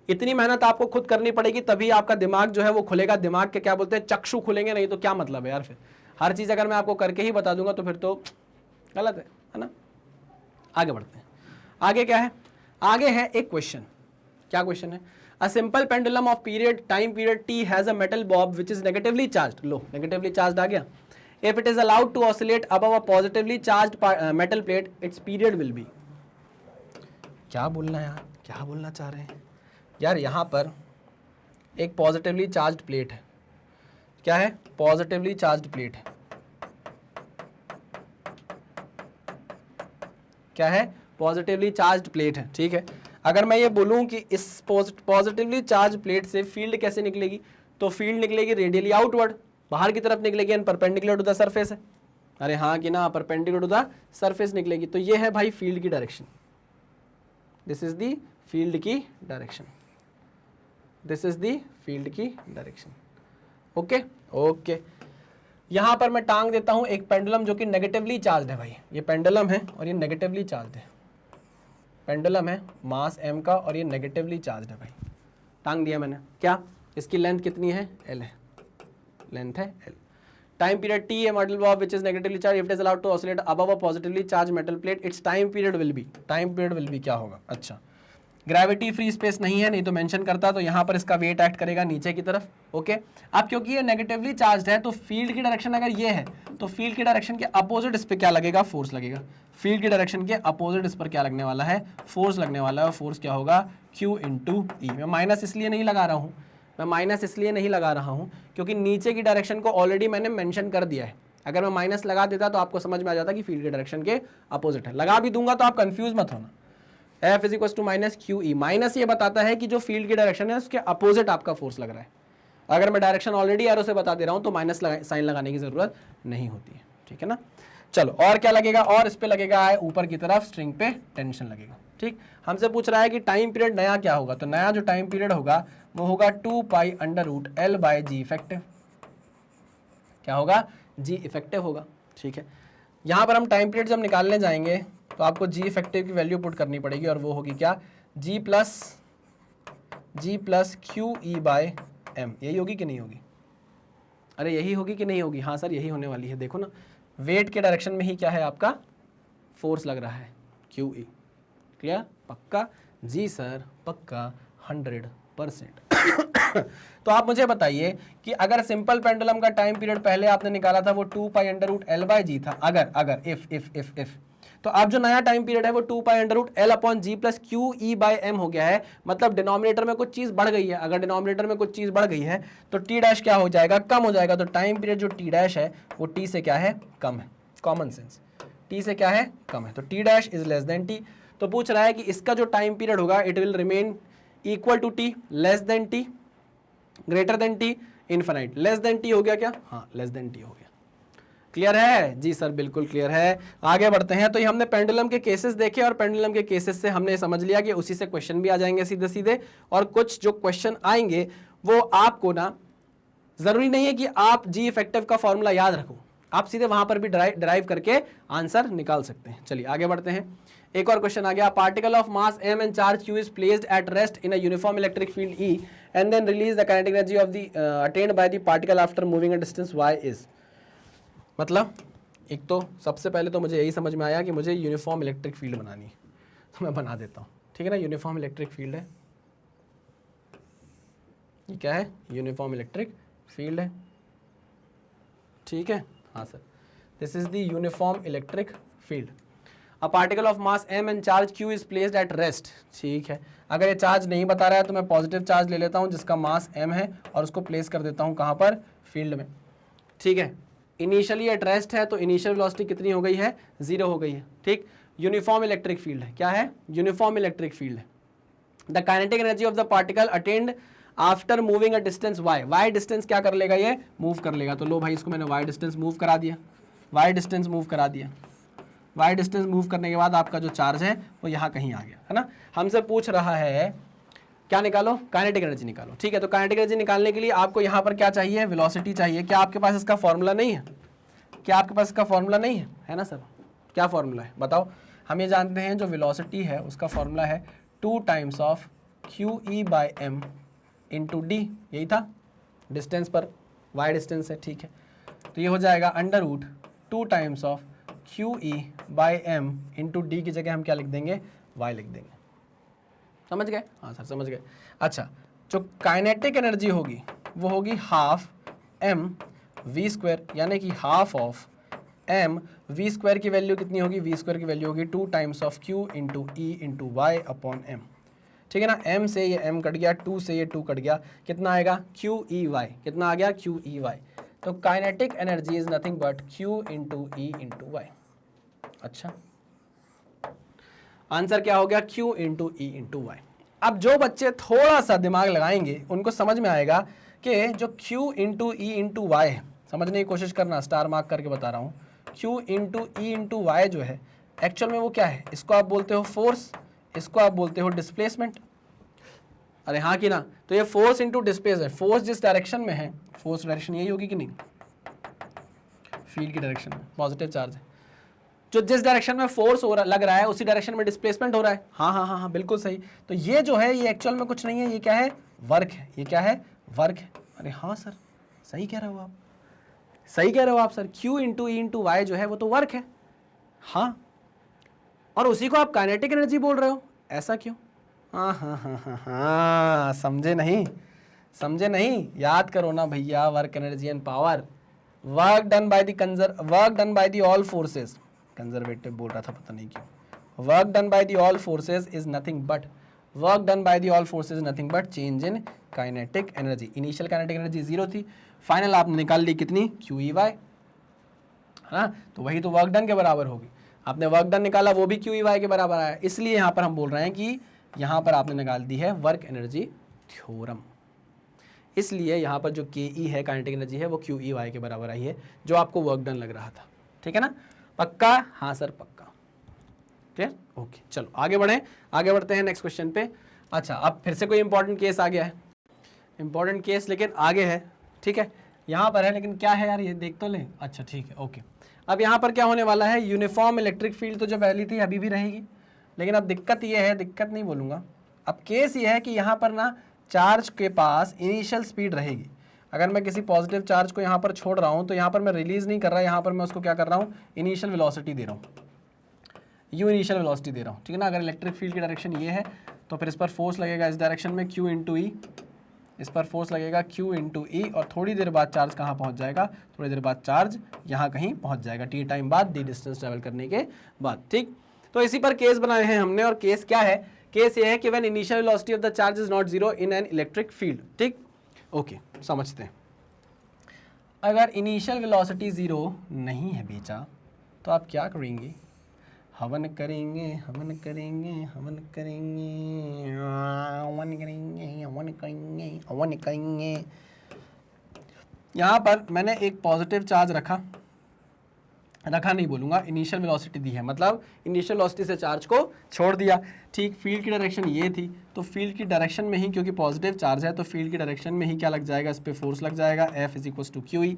इतनी मेहनत आपको खुद करनी पड़ेगी तभी आपका दिमाग जो है वो खुलेगा। दिमाग के क्या बोलते हैं, चक्षु खुलेंगे, नहीं तो क्या मतलब है यार। फिर हर चीज अगर मैं आपको करके ही बता दूंगा तो फिर तो गलत है ना। आगे बढ़ते हैं। आगे क्या है, आगे है एक क्वेश्चन। क्या क्वेश्चन है, a simple pendulum of period time period T has a metal bob which is negatively charged. लो नेगेटिवली चार्ज्ड आ गया। If it is allowed to oscillate above a positively charged metal plate, its period will be। क्या बोलना है यार, क्या बोलना चाह रहे हैं यार। यहाँ पर एक पॉजिटिवली चार्ज्ड प्लेट है। क्या है? पॉजिटिवली चार्ज्ड प्लेट है। क्या है? पॉजिटिवली चार्ज्ड प्लेट है, ठीक है। अगर मैं ये बोलूँ कि इस पॉजिटिवली चार्ज प्लेट से फील्ड कैसे निकलेगी, तो फील्ड निकलेगी रेडियली आउटवर्ड, बाहर की तरफ निकलेगी, and perpendicular to the surface है। अरे हाँ कि ना, परपेंडिकुलर टू द सरफेस निकलेगी। तो ये है भाई फील्ड की direction, this is the field की direction, this is the field की डायरेक्शन। ओके ओके, यहां पर मैं टांग देता हूं एक पेंडुलम जो कि नेगेटिवली चार्ज है भाई। ये पेंडुलम है और ये नेगेटिवली चार्ज है। पेंडुलम है मास m का और ये नेगेटिवली चार्ज है भाई। टांग दिया मैंने। क्या इसकी लेंथ कितनी है? l है, लेंथ है l। टाइम पीरियड t है metal bob which is negatively charge, if it is allowed to oscillate above a positively charge metal plate, it's time period will be. Time period will be क्या होगा? अच्छा, gravity free space नहीं है, नहीं तो mention करता, तो यहाँ पर इसका वेट एक्ट करेगा नीचे की तरफ। ओके, अब क्योंकि ये नेगेटिवली चार्ज है तो फील्ड की डायरेक्शन अगर ये है तो फील्ड की डायरेक्शन के अपोजिट इस पर क्या लगेगा? फोर्स लगेगा। फील्ड की डायरेक्शन के अपोजिट इस पर क्या लगने वाला है? फोर्स लगने वाला है। फोर्स क्या होगा? Q इंटू ई। मैं माइनस इसलिए नहीं लगा रहा हूँ, मैं माइनस इसलिए नहीं लगा रहा हूँ क्योंकि नीचे की डायरेक्शन को ऑलरेडी मैंने मेंशन कर दिया है। अगर मैं माइनस लगा देता तो आपको समझ में आ जाता कि फील्ड की डायरेक्शन के अपोजिट है। लगा भी दूंगा तो आप कंफ्यूज मत होना। F is equal to minus Q E. Minus ये बताता है कि जो फील्ड की डायरेक्शन है उसके अपोजिट आपका फोर्स लग रहा है। अगर मैं डायरेक्शन ऑलरेडी एरो से बता दे रहा हूँ तो माइनस साइन लगाने की जरूरत नहीं होती है, ठीक है ना। चलो और क्या लगेगा? और इस पे लगेगा ऊपर की तरफ स्ट्रिंग पे टेंशन लगेगा। ठीक, हमसे पूछ रहा है कि टाइम पीरियड नया क्या होगा, तो नया जो टाइम पीरियड होगा वो होगा 2 pi under root L by ji effective. क्या होगा? जी इफेक्टिव होगा। ठीक है, यहाँ पर हम टाइम पीरियड जब निकालने जाएंगे तो आपको जी इफेक्टिव की वैल्यू पुट करनी पड़ेगी और वो होगी क्या? G plus Q E by m. यही होगी कि नहीं होगी? अरे यही होगी कि नहीं होगी? हाँ सर यही होने वाली है। देखो ना, वेट के डायरेक्शन में ही क्या है आपका? फोर्स लग रहा है, क्यू ई। क्लियर? पक्का? जी सर पक्का, 100%। तो आप मुझे बताइए कि अगर सिंपल पेंडुलम का टाइम पीरियड पहले आपने निकाला था वो 2 pi under root L by g था, अगर इफ तो अब जो नया टाइम पीरियड है वो 2 pi under root L upon G plus Q E by M हो गया है। मतलब डिनोमिनेटर में कुछ चीज बढ़ गई है। अगर डिनोमिनेटर में कुछ चीज बढ़ गई है तो टी डैश क्या हो जाएगा? कम हो जाएगा। तो टाइम पीरियड जो टी डैश है वो टी से क्या है? कम है। कॉमन सेंस, टी से क्या है? कम है। तो T dash is less than T. तो पूछ रहा है कि इसका जो टाइम पीरियड होगा it will remain equal to T, less than T, greater than T, infinite. Less than T हो गया क्या? हाँ लेस देन टी हो गया। क्लियर है? जी सर बिल्कुल क्लियर है। आगे बढ़ते हैं। तो ये हमने पेंडुलम के केसेस देखे और पेंडुलम के केसेस से हमने समझ लिया कि उसी से क्वेश्चन भी आ जाएंगे सीधे सीधे। और कुछ जो क्वेश्चन आएंगे वो आपको ना, जरूरी नहीं है कि आप जी इफेक्टिव का फॉर्मूला याद रखो। आप सीधे वहां पर भी ड्राइव करके आंसर निकाल सकते हैं। चलिए आगे बढ़ते हैं। एक और क्वेश्चन आ गया, particle of mass m and charge q is placed at rest in a uniform electric field E and then release the kinetic energy of the attained by the particle after moving a distance y is. मतलब एक तो सबसे पहले तो मुझे यही समझ में आया कि मुझे यूनिफॉर्म इलेक्ट्रिक फील्ड बनानी है, तो मैं बना देता हूँ, ठीक है ना। यूनिफॉर्म इलेक्ट्रिक फील्ड है, ये क्या है, यूनिफॉर्म इलेक्ट्रिक फील्ड है, ठीक है। हाँ sir, this is the uniform electric field. A particle of mass m and charge q is placed at rest, ठीक है। अगर ये चार्ज नहीं बता रहा है तो मैं पॉजिटिव चार्ज ले लेता हूँ जिसका मास m है और उसको प्लेस कर देता हूँ कहाँ पर, फील्ड में, ठीक है। इनिशियली एट रेस्ट है तो इनिशियल वेलोसिटी कितनी हो गई है, 0 हो गई है, ठीक। यूनिफॉर्म इलेक्ट्रिक फील्ड है, क्या है, यूनिफॉर्म इलेक्ट्रिक फील्ड है। The kinetic energy of the particle attend after moving a distance y distance क्या कर लेगा, ये मूव कर लेगा। तो लो भाई इसको मैंने y डिस्टेंस मूव करा दिया, y डिस्टेंस मूव करा दिया। y डिस्टेंस मूव करने के बाद आपका जो चार्ज है वो यहाँ कहीं आ गया, है ना। हमसे पूछ रहा है क्या निकालो, काइनेटिक एनर्जी निकालो, ठीक है। तो काइनेटिक एनर्जी निकालने के लिए आपको यहाँ पर क्या चाहिए, वेलोसिटी चाहिए। क्या आपके पास इसका फॉर्मूला नहीं है, क्या आपके पास इसका फॉर्मूला नहीं है, है ना सर। क्या फॉर्मूला है बताओ। हम ये जानते हैं जो वेलोसिटी है उसका फॉर्मूला है 2 times of QE by m into D, यही था, डिस्टेंस पर y डिस्टेंस है, ठीक है। तो ये हो जाएगा under root 2 times of QE by m into D की जगह हम क्या लिख देंगे, y लिख देंगे। समझ गए, हाँ सर समझ गए। अच्छा, जो काइनेटिक एनर्जी होगी वो होगी हाफ m v स्क्वायर, यानी कि half of m v square की वैल्यू कितनी होगी, v स्क्वायर की वैल्यू होगी 2 times of q into E into Y upon m, ठीक है ना। m से ये m कट गया, 2 से ये 2 कट गया, कितना आएगा, QEY, कितना आ गया, QEY। तो kinetic energy is nothing but q into E into Y. अच्छा, आंसर क्या हो गया, Q into E into Y. अब जो बच्चे थोड़ा सा दिमाग लगाएंगे उनको समझ में आएगा कि जो Q into E into Y है, समझने की कोशिश करना, स्टार मार्क करके बता रहा हूँ, Q into E into Y जो है एक्चुअल में वो क्या है, इसको आप बोलते हो फोर्स, इसको आप बोलते हो डिस्प्लेसमेंट। अरे हाँ कि ना, तो ये फोर्स इंटू डिस्प्लेस है। फोर्स जिस डायरेक्शन में है, फोर्स डायरेक्शन यही होगी कि नहीं, फील्ड की डायरेक्शन में पॉजिटिव चार्ज है, जो जिस डायरेक्शन में फोर्स हो रहा लग रहा है उसी डायरेक्शन में डिस्प्लेसमेंट हो रहा है। हाँ हाँ हाँ हाँ बिल्कुल सही। तो ये जो है ये एक्चुअल में कुछ नहीं है, ये क्या है, वर्क है। ये क्या है, वर्क है। अरे हाँ सर सही कह रहे हो आप, सही कह रहे हो आप sir. Q into E into Y जो है वो तो वर्क है, हाँ, और उसी को आप काइनेटिक एनर्जी बोल रहे हो, ऐसा क्यों। हाँ हाँ हाँ हाँ हाँ, समझे नहीं, समझे नहीं, याद करो ना भैया, work energy and power, work done by the all forces, conservative बोल रहा था पता नहीं क्यों, work done by the all forces is nothing but, work done by the all forces is nothing but change in kinetic energy. Initial kinetic energy 0 थी, final आपने निकाल ली कितनी, QEY, है ना। तो वही तो वर्क डन के बराबर होगी। आपने वर्क डन निकाला वो भी QEY के बराबर आया, इसलिए यहाँ पर हम बोल रहे हैं कि यहाँ पर आपने निकाल दी है वर्क एनर्जी थ्योरम, इसलिए यहाँ पर जो KE है काइनेटिक एनर्जी है वो QEY के बराबर आई है, जो आपको वर्क डन लग रहा था, ठीक है ना। पक्का, हाँ सर पक्का, क्लियर, ओके। चलो आगे बढ़ें, आगे बढ़ते हैं नेक्स्ट क्वेश्चन पे। अच्छा, अब फिर से कोई इंपॉर्टेंट केस आ गया है, इंपॉर्टेंट केस लेकिन आगे है, ठीक है, यहाँ पर है लेकिन क्या है यार, ये देख तो लें। अच्छा ठीक है, ओके। अब यहाँ पर क्या होने वाला है, यूनिफॉर्म इलेक्ट्रिक फील्ड तो जो पहली थी अभी भी रहेगी, लेकिन अब दिक्कत ये है, दिक्कत नहीं बोलूँगा, अब केस ये है कि यहाँ पर ना चार्ज के पास इनिशियल स्पीड रहेगी। अगर मैं किसी पॉजिटिव चार्ज को यहाँ पर छोड़ रहा हूँ तो यहाँ पर मैं रिलीज नहीं कर रहा, यहाँ पर मैं उसको क्या कर रहा हूँ, इनिशियल वेलोसिटी दे रहा हूँ, यू इनिशियल वेलोसिटी दे रहा हूँ, ठीक है ना। अगर इलेक्ट्रिक फील्ड की डायरेक्शन ये है तो फिर इस पर फोर्स लगेगा इस डायरेक्शन में Q इंटू ई, इस पर फोर्स लगेगा Q इंटू ई, और थोड़ी देर बाद चार्ज कहाँ पहुँच जाएगा, थोड़ी देर बाद चार्ज यहाँ कहीं पहुँच जाएगा, T टाइम बाद, D डिस्टेंस ट्रैवल करने के बाद, ठीक। तो इसी पर केस बनाए हैं हमने, और केस क्या है, केस ये है कि when initial velocity of the charge is not 0 in an electric field, ठीक, ओके। समझते हैं, अगर इनिशियल वेलोसिटी 0 नहीं है बेचा तो आप क्या करेंगे, हवन करेंगे, हवन करेंगे, हवन करेंगे, हवन करेंगे, हवन करेंगे, हवन करेंगे। यहाँ पर मैंने एक पॉजिटिव चार्ज रखा नहीं बोलूँगा, इनिशियल वेलोसिटी दी है, मतलब इनिशियल वेलोसिटी से चार्ज को छोड़ दिया, ठीक। फील्ड की डायरेक्शन ये थी, तो फील्ड की डायरेक्शन में ही, क्योंकि पॉजिटिव चार्ज है तो फील्ड की डायरेक्शन में ही क्या लग जाएगा, इस पर फोर्स लग जाएगा, F is equal to QE,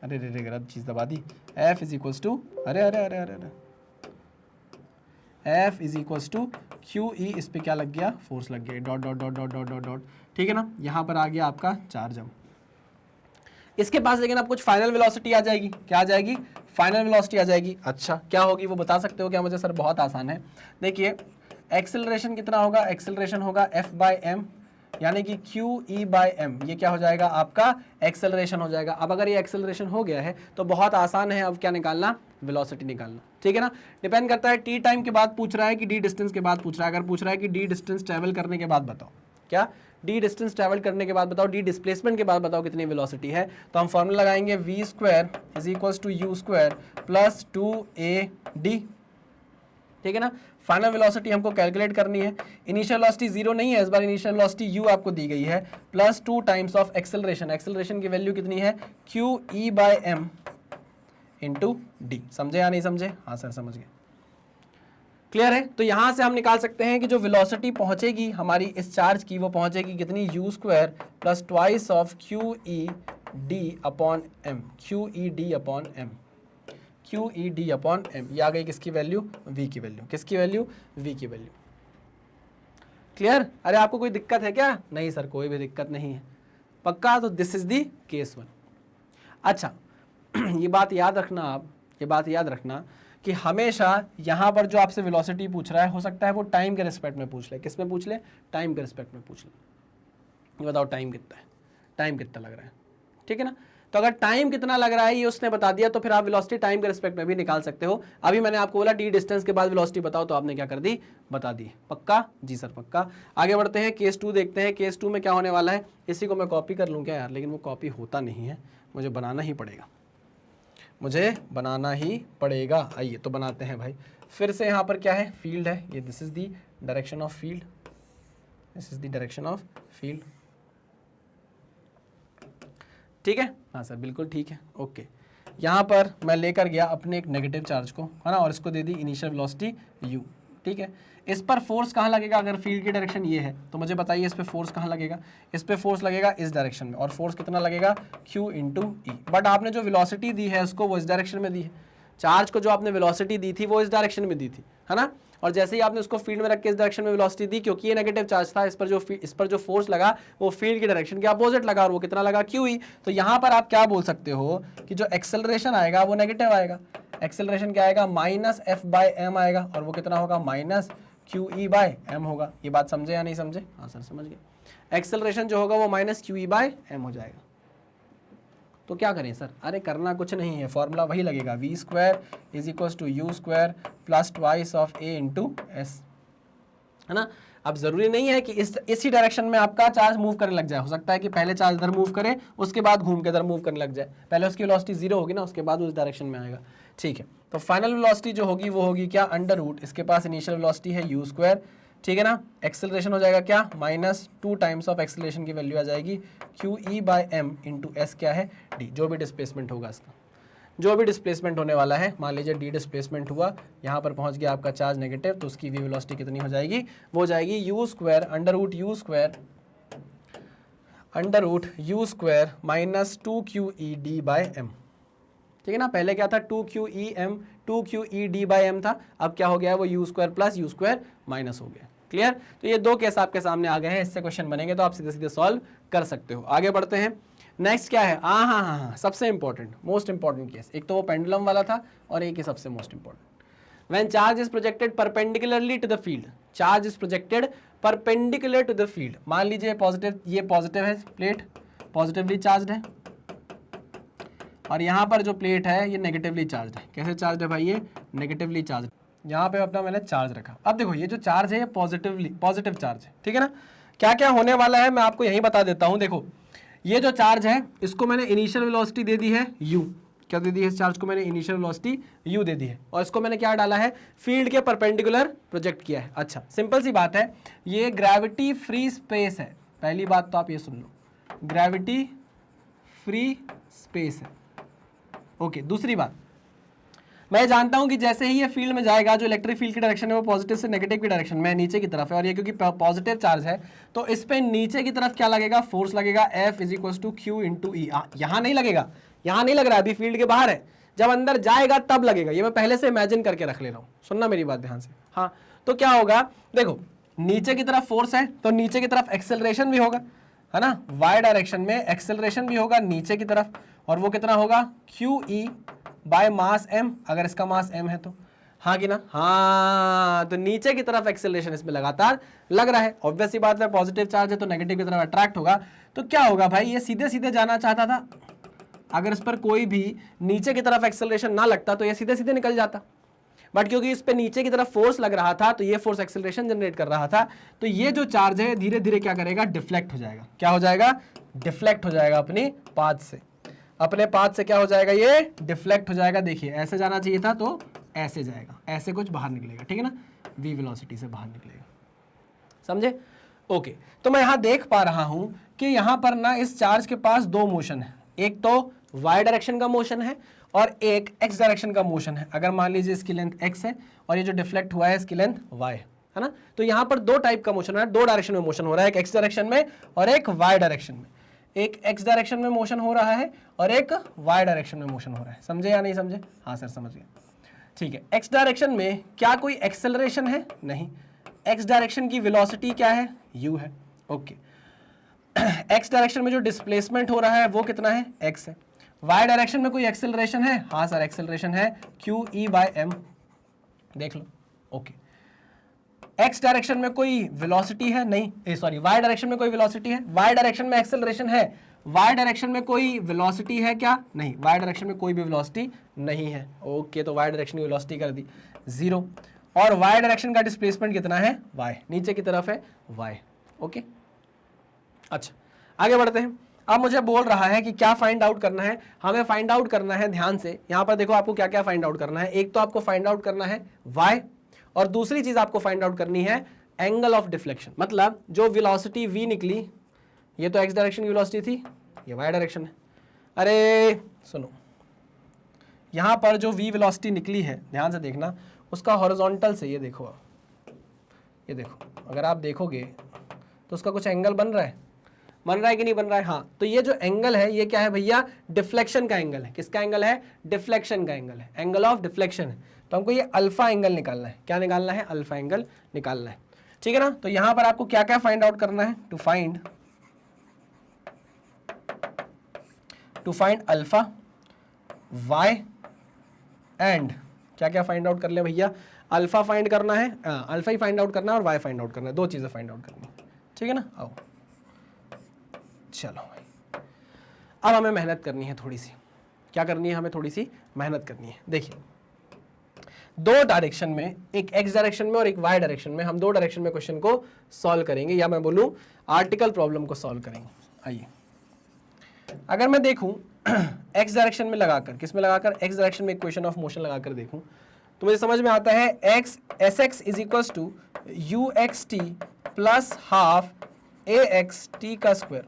अरे रे गलत चीज़ दबा दी। F इज इक्वल्स टू अरे F is equals to Q E, इस पे क्या लग गया, फोर्स लग गया, dot dot dot dot dot dot dot, ठीक है ना। यहाँ पर आ गया आपका चार्ज। अब इसके पास लेकिन अब कुछ फाइनल वेलोसिटी आ जाएगी। क्या आ जाएगी? फाइनल वेलोसिटी आ जाएगी। अच्छा क्या होगी वो बता सकते हो क्या मुझे? सर बहुत आसान है, देखिए एक्सेलरेशन कितना होगा, एक्सेलरेशन होगा F बाय एम, यानी कि क्यू ई बाय एम, ये क्या हो जाएगा आपका एक्सेलरेशन हो जाएगा। अब अगर ये एक्सेलरेशन हो गया है तो बहुत आसान है अब क्या निकालना, वेलोसिटी निकालना, ठीक है ना। डिपेंड करता है टी टाइम के बाद पूछ रहा है कि डी डिस्टेंस के बाद पूछ रहा है। अगर पूछ रहा है कि डी डिस्टेंस ट्रेवल करने के बाद बताओ, क्या डी डिस्टेंस ट्रेवल करने के बाद बताओ, डी डिस्प्लेसमेंट के बाद बताओ कितनी वेलोसिटी है, तो हम फॉर्मूला लगाएंगे V square is equals to U square plus 2AD, ठीक है ना। फाइनल वेलोसिटी हमको कैलकुलेट करनी है। इनिशियल वेलोसिटी 0 नहीं है इस बार, इनिशियल वेलोसिटी u आपको दी गई है, plus 2 times of acceleration, acceleration की वैल्यू कितनी है, Q E by M into D. समझे या नहीं समझे? हाँ सर समझ गए, क्लियर है। तो यहां से हम निकाल सकते हैं कि जो वेलोसिटी पहुंचेगी हमारी इस चार्ज की, वो पहुंचेगी कितनी, u square plus twice of Q E D upon M, Q E D upon M, Q E D upon M. ये आ गई किसकी वैल्यू, v की वैल्यू। किसकी वैल्यू, v की वैल्यू। क्लियर? अरे आपको कोई दिक्कत है क्या? नहीं सर कोई भी दिक्कत नहीं है, पक्का। तो दिस इज दी केस 1। अच्छा ये बात याद रखना आप, ये बात याद रखना कि हमेशा यहाँ पर जो आपसे वेलोसिटी पूछ रहा है, हो सकता है वो टाइम के रिस्पेक्ट में पूछ ले। किस में पूछ ले? टाइम के रिस्पेक्ट में पूछ ले। ये बताओ टाइम कितना है, टाइम कितना लग रहा है, ठीक है ना। तो अगर टाइम कितना लग रहा है ये उसने बता दिया तो फिर आप वेलोसिटी टाइम के रिस्पेक्ट में भी निकाल सकते हो। अभी मैंने आपको बोला डी डिस्टेंस के बाद वेलोसिटी बताओ, तो आपने क्या कर दी, बता दी। पक्का? जी सर पक्का। आगे बढ़ते हैं, केस 2 देखते हैं। केस 2 में क्या होने वाला है, इसी को मैं कॉपी कर लूँ क्या यार, लेकिन वो कॉपी होता नहीं है, मुझे बनाना ही पड़ेगा, मुझे बनाना ही पड़ेगा। आइए तो बनाते हैं भाई। फिर से यहाँ पर क्या है, फील्ड है, ये this is the direction of field, this is the direction of field, ठीक है। हाँ सर बिल्कुल ठीक है, ओके। यहाँ पर मैं लेकर गया अपने एक नेगेटिव चार्ज को, है ना, और इसको दे दी इनिशियल वेलोसिटी u, ठीक है। इस पर फोर्स कहाँ लगेगा, अगर फील्ड की डायरेक्शन ये है तो मुझे बताइए इस पे फोर्स कहाँ लगेगा। इस पे फोर्स लगेगा इस डायरेक्शन में, और फोर्स कितना लगेगा, q इंटू ई। बट आपने जो वेलोसिटी दी है उसको वो इस डायरेक्शन में दी है, चार्ज को जो आपने वेलोसिटी दी थी वो इस डायरेक्शन में दी थी, है ना। और जैसे ही आपने उसको फील्ड में रख के इस डायरेक्शन में वेलोसिटी दी, क्योंकि ये नेगेटिव चार्ज था, इस पर जो फोर्स लगा वो फील्ड की डायरेक्शन के अपोजिट लगा, और वो कितना लगा, QE। तो यहाँ पर आप क्या बोल सकते हो कि जो एक्सेलरेशन आएगा वो नेगेटिव आएगा। एक्सेलरेशन क्या आएगा, माइनस F बाय एम आएगा, और वो कितना होगा, माइनस QE बाय एम होगा। ये बात समझे या नहीं समझे? हाँ सर समझ गए। एक्सेलरेशन जो होगा वो माइनस QE बाय एम हो जाएगा। तो क्या करें सर, अरे करना कुछ नहीं है, फॉर्मूला वही लगेगा, V square is equal to U square plus twice of A into S, है ना। अब जरूरी नहीं है कि इसी डायरेक्शन में आपका चार्ज मूव करने लग जाए, हो सकता है कि पहले चार्ज इधर मूव करे उसके बाद घूम के इधर मूव करने लग जाए, पहले उसकी वेलोसिटी 0 होगी ना, उसके बाद उस डायरेक्शन में आएगा, ठीक है। तो फाइनल वेलोसिटी जो होगी वो होगी क्या, अंडर रूट, इसके पास इनिशियल वेलोसिटी है यू स्क्वायर, ठीक है ना। एक्सेलरेशन हो जाएगा क्या, माइनस 2 टाइम्स ऑफ एक्सेलरेशन की वैल्यू आ जाएगी Q E by M into S, क्या है, डी, जो भी डिस्प्लेसमेंट होगा इसका, जो भी डिस्प्लेसमेंट होने वाला है। मान लीजिए डी डिस्प्लेसमेंट हुआ, यहाँ पर पहुँच गया आपका चार्ज नेगेटिव, तो उसकी वी वेलोसिटी कितनी हो जाएगी, वो हो जाएगी U square under root U square minus 2QED by M, ठीक है ना। पहले क्या था, 2QE बाय एम था, अब क्या हो गया है, वो you square plus you square minus हो गया। क्लियर? तो ये दो केस आपके सामने आ गए हैं, इससे क्वेश्चन बनेंगे तो आप सीधे सीधे सॉल्व कर सकते हो। आगे बढ़ते हैं, नेक्स्ट क्या है, हाँ, सबसे इंपॉर्टेंट, मोस्ट इंपॉर्टेंट केस, एक तो वो पेंडुलम वाला था और एक ही सबसे most important. When charge is projected perpendicularly to the field, charge is projected perpendicular to the field. मान लीजिए पॉजिटिव, ये पॉजिटिव है प्लेट, पॉजिटिवली चार्ज है, और यहाँ पर जो प्लेट है ये नेगेटिवली चार्ज है। कैसे चार्ज है भाई, ये नेगेटिवली चार्ज। यहाँ पे अपना मैंने चार्ज रखा। अब देखो ये जो चार्ज है ये पॉजिटिव चार्ज है, ठीक है ना। क्या क्या होने वाला है मैं आपको यही बता देता हूँ। देखो ये जो चार्ज है इसको मैंने इनिशियल वेलोसिटी दे दी है u, क्या दे दी है, इस चार्ज को मैंने इनिशियल वेलोसिटी u दे दी है, और इसको मैंने क्या डाला है, फील्ड के परपेंडिकुलर प्रोजेक्ट किया है। अच्छा सिंपल सी बात है, ये ग्रेविटी फ्री स्पेस है, पहली बात तो आप ये सुन लो, ग्रेविटी फ्री स्पेस है, ओके। दूसरी बात, मैं जानता हूं कि जैसे ही ये फील्ड में जाएगा, जो इलेक्ट्रिक फील्ड की डायरेक्शन है वो पॉजिटिव से नेगेटिव की डायरेक्शन में, नीचे की तरफ है, और ये क्योंकि पॉजिटिव चार्ज है तो इस पे नीचे की तरफ क्या लगेगा, फोर्स लगेगा, F is equal to q into E. यहाँ नहीं लगेगा, यहां नहीं लग रहा, अभी फील्ड के बाहर है, जब अंदर जाएगा तब लगेगा। ये मैं पहले से इमेजिन करके रख ले रहा हूं, सुनना मेरी बात ध्यान से। हाँ, तो क्या होगा, देखो नीचे की तरफ फोर्स है तो नीचे की तरफ एक्सेलरेशन भी होगा, है ना, वाई डायरेक्शन में एक्सेलरेशन भी होगा नीचे की तरफ, और वो कितना होगा, Q E by mass M, अगर इसका मास एम है तो, हाँ कि ना, हाँ, तो नीचे की तरफ एक्सेलरेशन इसमें लगातार लग रहा है। ऑब्वियस सी बात है, पॉजिटिव चार्ज है तो नेगेटिव की तरफ अट्रैक्ट होगा। तो क्या होगा भाई, ये सीधे सीधे जाना चाहता था, अगर इस पर कोई भी नीचे की तरफ एक्सेलरेशन ना लगता तो ये सीधे सीधे निकल जाता, बट क्योंकि इस पे नीचे की तरफ फोर्स लग रहा था तो ये फोर्स एक्सेलरेशन जनरेट कर रहा था, तो ये जो चार्ज है धीरे धीरे क्या करेगा, डिफ्लेक्ट हो जाएगा। क्या हो जाएगा, डिफ्लेक्ट हो जाएगा अपनी पाथ से, अपने पाथ से क्या हो जाएगा, ये डिफ्लेक्ट हो जाएगा। देखिए ऐसे जाना चाहिए था तो ऐसे जाएगा, ऐसे कुछ बाहर निकलेगा, ठीक है ना, v वेलोसिटी से बाहर निकलेगा, समझे। ओके, तो मैं यहां देख पा रहा हूं कि यहां पर ना इस चार्ज के पास दो मोशन है, एक तो y डायरेक्शन का मोशन है और एक x डायरेक्शन का मोशन है। अगर मान लीजिए इसकी लेंथ x है और ये जो डिफ्लेक्ट हुआ है इसकी लेंथ y है ना, तो यहां पर दो टाइप का मोशन है, दो डायरेक्शन में मोशन हो रहा है, एक x डायरेक्शन में और एक y डायरेक्शन में। एक x डायरेक्शन में मोशन हो रहा है और एक y डायरेक्शन में मोशन हो रहा है, समझे या नहीं समझे। हाँ सर समझ गया, ठीक है। x डायरेक्शन में क्या कोई एक्सेलरेशन है, नहीं, x डायरेक्शन की वेलोसिटी क्या है, u है। ओके, x डायरेक्शन में जो डिस्प्लेसमेंट हो रहा है वो कितना है, x है। y डायरेक्शन में कोई एक्सेलरेशन है, हाँ सर एक्सेलरेशन है, क्यू ई बाय एम, देख लो। ओके, x डायरेक्शन में कोई वेलोसिटी है, नहीं, सॉरी y डायरेक्शन में कोई वेलोसिटी है, y डायरेक्शन में एक्सेलरेशन है, y डायरेक्शन में कोई वेलोसिटी है क्या, नहीं, y डायरेक्शन में कोई भी वेलोसिटी नहीं है। ओके, तो y डायरेक्शन की वेलोसिटी कर दी 0, और y डायरेक्शन का डिस्प्लेसमेंट कितना है, y, नीचे की तरफ है y। ओके, अच्छा आगे बढ़ते हैं। अब मुझे बोल रहा है कि क्या फाइंड आउट करना है, हमें फाइंड आउट करना है, ध्यान से यहां पर देखो आपको क्या क्या फाइंड आउट करना है। एक तो आपको फाइंड आउट करना है y, और दूसरी चीज आपको फाइंड आउट करनी है एंगल ऑफ डिफ्लेक्शन, मतलब जो वेलोसिटी v निकली, ये तो x डायरेक्शन की वेलोसिटी थी, ये y डायरेक्शन है। अरे सुनो, यहां पर जो v वेलोसिटी निकली है, ध्यान से देखना, उसका हॉरिजॉन्टल से, ये देखो, ये देखो, अगर आप देखोगे तो उसका कुछ एंगल बन रहा है कि नहीं बन रहा है। हाँ, तो ये जो एंगल है ये क्या है भैया, डिफ्लेक्शन का एंगल है। किसका एंगल है, डिफ्लेक्शन का एंगल है, एंगल ऑफ डिफ्लेक्शन है। तो हमको ये अल्फा एंगल निकालना है, क्या निकालना है, अल्फा एंगल निकालना है, ठीक है ना। तो यहां पर आपको क्या क्या फाइंड आउट करना है, to find alpha, y and क्या क्या फाइंड आउट कर ले भैया, अल्फा फाइंड करना है, अल्फा ही फाइंड आउट करना है और y फाइंड आउट करना है, दो चीजें फाइंड आउट करनी है, ठीक है ना। आओ चलो भाई, अब हमें मेहनत करनी है थोड़ी सी, क्या करनी है, हमें थोड़ी सी मेहनत करनी है। देखिए दो डायरेक्शन में, एक x डायरेक्शन में और एक y डायरेक्शन में, हम दो डायरेक्शन में क्वेश्चन को सॉल्व करेंगे, या मैं बोलूं आर्टिकल प्रॉब्लम को सॉल्व करेंगे। आइए, अगर मैं देखूं x डायरेक्शन में लगाकर, किस में लगाकर, x डायरेक्शन में इक्वेशन ऑफ मोशन लगाकर देखूं तो मुझे समझ में आता है sx is equals to uxt plus half axt का स्क्वायर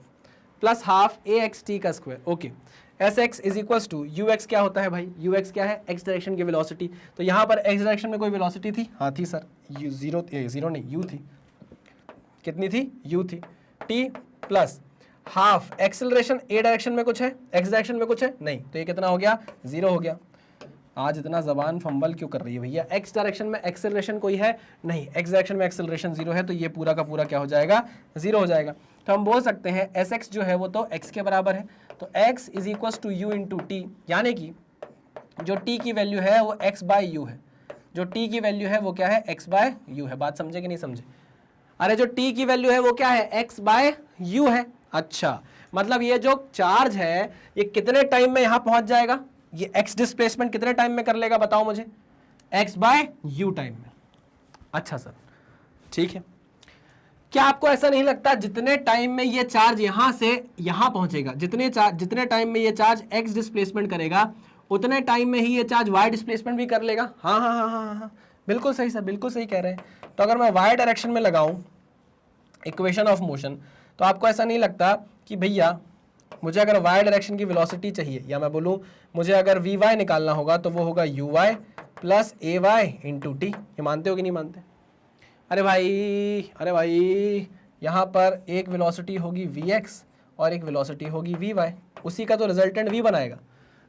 प्लस हाफ axt का square. Okay, sx is equals to ux, क्या होता है भाई, ux क्या है, x डायरेक्शन की वेलोसिटी। तो यहां पर x डायरेक्शन में कोई वेलोसिटी थी, हाँ थी सर, जीरो नहीं, u थी, कितनी थी, u थी, t plus half acceleration a direction में कुछ है, x डायरेक्शन में कुछ है, नहीं, तो ये कितना हो गया, 0 हो गया। आज इतना जबान फंबल क्यों कर रही है भैया, x डायरेक्शन में एक्सेलरेशन कोई है, नहीं, x डायरेक्शन में एक्सेलरेशन 0 है, तो ये पूरा का पूरा क्या हो जाएगा, 0 हो जाएगा। तो हम बोल सकते हैं sx जो है वो तो x के बराबर है, तो x is equal to u into T, यानी कि जो t की वैल्यू है वो x बाय u है, जो t की वैल्यू है वो क्या है, x बाय u है। बात समझे कि नहीं समझे, अरे जो t की वैल्यू है वो क्या है, x बाय u है। अच्छा, मतलब ये जो चार्ज है ये कितने टाइम में यहां पहुंच जाएगा, ये x डिस्प्लेसमेंट कितने टाइम में कर लेगा बताओ मुझे, x बाय u टाइम में। अच्छा सर, ठीक है, क्या आपको ऐसा नहीं लगता जितने टाइम में ये चार्ज यहां से यहां पहुंचेगा, जितने टाइम में ये चार्ज x डिस्प्लेसमेंट करेगा उतने टाइम में ही ये चार्ज y डिस्प्लेसमेंट भी कर लेगा। हाँ हाँ हाँ हाँ हाँ, बिल्कुल सही सर, बिल्कुल सही कह रहे हैं। तो अगर मैं y डायरेक्शन में लगाऊं इक्वेशन ऑफ मोशन, तो आपको ऐसा नहीं लगता कि भैया मुझे अगर y डायरेक्शन की वेलोसिटी चाहिए, या मैं बोलूं मुझे अगर vy निकालना होगा तो वो होगा uy plus ay into T. ये मानते हो कि नहीं मानते, अरे भाई यहाँ पर एक वेलोसिटी होगी vx और एक वेलोसिटी होगी vy, उसी का तो रिजल्टेंट v बनाएगा।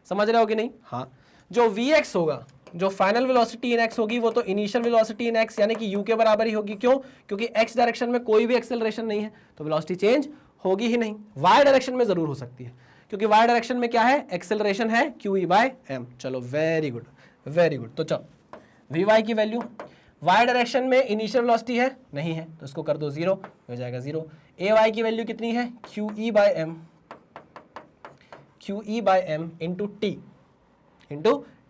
समझ रहे हो कि नहीं? हाँ, जो Vx होगा, जो फाइनल वेलोसिटी इन x होगी वो तो इनिशियल वेलोसिटी इन x यानी कि u के बराबर ही होगी। क्यों? क्योंकि x डायरेक्शन में कोई भी एक्सेलरेशन नहीं है तो वेलोसिटी चेंज होगी ही नहीं। y डायरेक्शन में जरूर हो सकती है, क्योंकि y डायरेक्शन में क्या है? एक्सेलरेशन है QE/m। चलो वेरी गुड, वेरी गुड। तो चलो Vy की वैल्यू, y डायरेक्शन में इनिशियल वेलोसिटी है नहीं है तो इसको कर दो 0, हो जाएगा 0। Ay की वैल्यू कितनी है? QE/m इंटू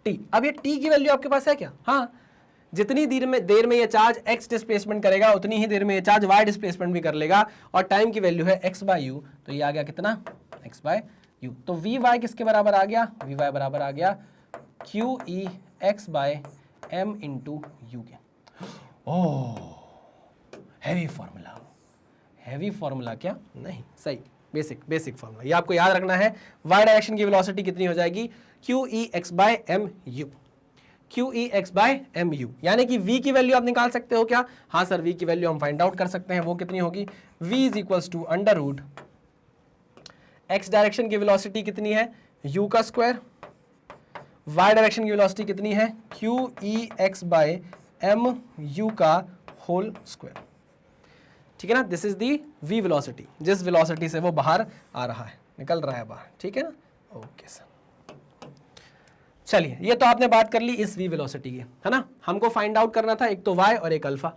टी, अब ये t की वैल्यू आपके पास है क्या? हाँ, जितनी देर में ये चार्ज x डिस्प्लेसमेंट करेगा उतनी ही देर में ये चार्ज y डिस्प्लेसमेंट भी कर लेगा, और टाइम की वैल्यू है x/u, तो ये आ गया कितना? x/u। तो Vy किसके बराबर आ गया? Vy बराबर आ गया QEx/m इंटू यू के। ओह, हैवी फॉर्मूला, हैवी फॉर्मूला क्या? नहीं, सही, बेसिक फॉर्मूला, ये आपको याद रखना है। y डायरेक्शन की वेलोसिटी कितनी हो जाएगी? QEx/mu, QEx/mu, यानी कि v की वैल्यू आप निकाल सकते हो क्या? हाँ सर, v की वैल्यू हम फाइंड आउट कर सकते हैं। वो कितनी होगी? v is equals to under root x direction की वेलोसिटी कितनी है? u का स्क्वायर, y डायरेक्शन की वेलोसिटी कितनी है? QEx/mu का होल स्क्वायर, ठीक है ना? This is the v velocity, जिस वेलोसिटी से वो बाहर आ रहा है, निकल रहा है बाहर, ठीक है ना? ओके सर, चलिए ये तो आपने बात कर ली इस v वेलोसिटी की, है ना? हमको फाइंड आउट करना था एक तो y और एक अल्फा।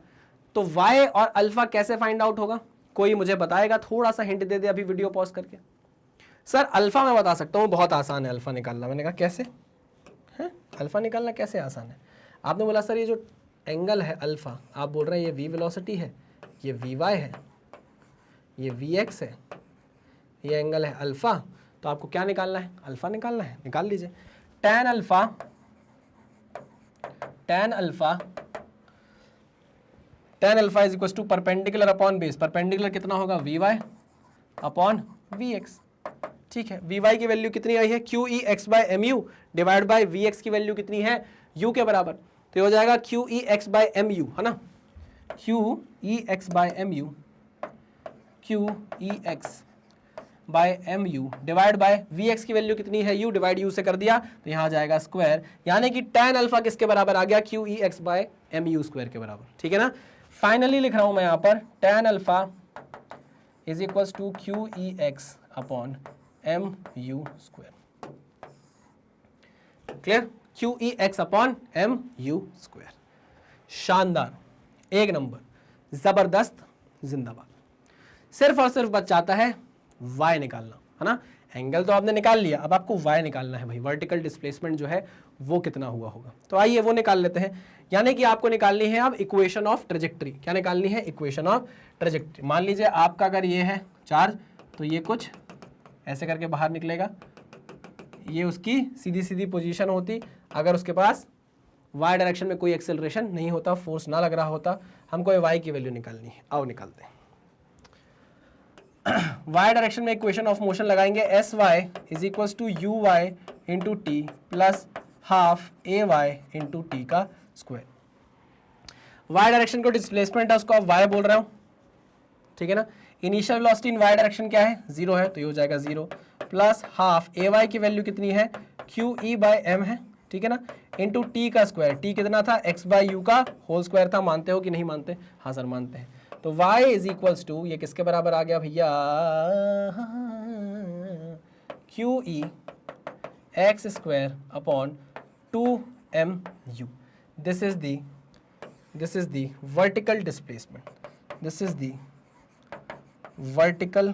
तो y और अल्फा कैसे फाइंड आउट होगा? कोई मुझे बताएगा? थोड़ा सा हिंट दे दे अभी वीडियो पॉज करके। सर अल्फा मैं बता सकता हूँ, बहुत आसान है अल्फा निकालना। मैंने कहा कैसे है अल्फा निकालना, कैसे आसान है? आपने बोला सर ये जो एंगल है अल्फा, आप बोल रहे हैं ये v वेलोसिटी है, ये Vy है, ये Vx है, ये एंगल है अल्फा, तो आपको क्या निकालना है? अल्फा निकालना है, निकाल लीजिए। tan alpha is equal to perpendicular upon base, perpendicular कितना होगा? Vy अपॉन Vx, ठीक है। Vy की वैल्यू कितनी आई है? QEx/mu डिवाइड बाय Vx की वैल्यु कितनी है? u के बराबर, तो ये हो जाएगा QEx/mu, है ना? QEx/mu डिवाइड बाय Vx की वैल्यू कितनी है? u डिवाइड u से कर दिया तो यहाँ आ जाएगा स्क्वायर, यानी कि tan अल्फा किसके बराबर आ गया? QEx/mu स्क्वायर के बराबर, ठीक है ना? फाइनली लिख रहा हूं मैं यहाँ पर tan alpha is equal to QEx/mu square, clear? QEx/mu square, शानदार, एक नंबर, जबरदस्त, जिंदाबाद। सिर्फ और सिर्फ बच जाता है y निकालना, है ना? एंगल तो आपने निकाल लिया, अब आपको y निकालना है भाई, वर्टिकल डिस्प्लेसमेंट जो है वो कितना हुआ होगा। तो आइए वो निकाल लेते हैं, यानी कि आपको निकालनी है अब इक्वेशन ऑफ ट्रेजेक्टरी। क्या निकालनी है? Equation of trajectory. मान लीजिए आपका अगर ये है चार्ज, तो ये कुछ ऐसे करके बाहर निकलेगा, ये उसकी सीधी सीधी पोजीशन होती अगर उसके पास y डायरेक्शन में कोई एक्सेलरेशन नहीं होता, फोर्स ना लग रहा होता। हमको y की वैल्यू निकालनी है, आओ निकालते हैं। y डायरेक्शन में इक्वेशन ऑफ मोशन लगाएंगे, sy is equal to uy into t plus half ay into t का स्क्वायर। y डायरेक्शन को डिस्प्लेसमेंट है उसको अब y बोल रहा हूँ, ठीक है ना? Initial velocity in y direction क्या है? 0 है, तो ये हो जाएगा 0 प्लस हाफ ay की वैल्यू कितनी है? QE/m है, ठीक है ना? इंटू टी का स्क्वायर, टी कितना था? x/u का होल स्क्वायर था। मानते हो कि नहीं मानते? हाँ सर मानते हैं। तो y इज इक्वल्स टू, ये किसके बराबर आ गया भैया? QEx² upon 2mu। This is the vertical displacement, this is the vertical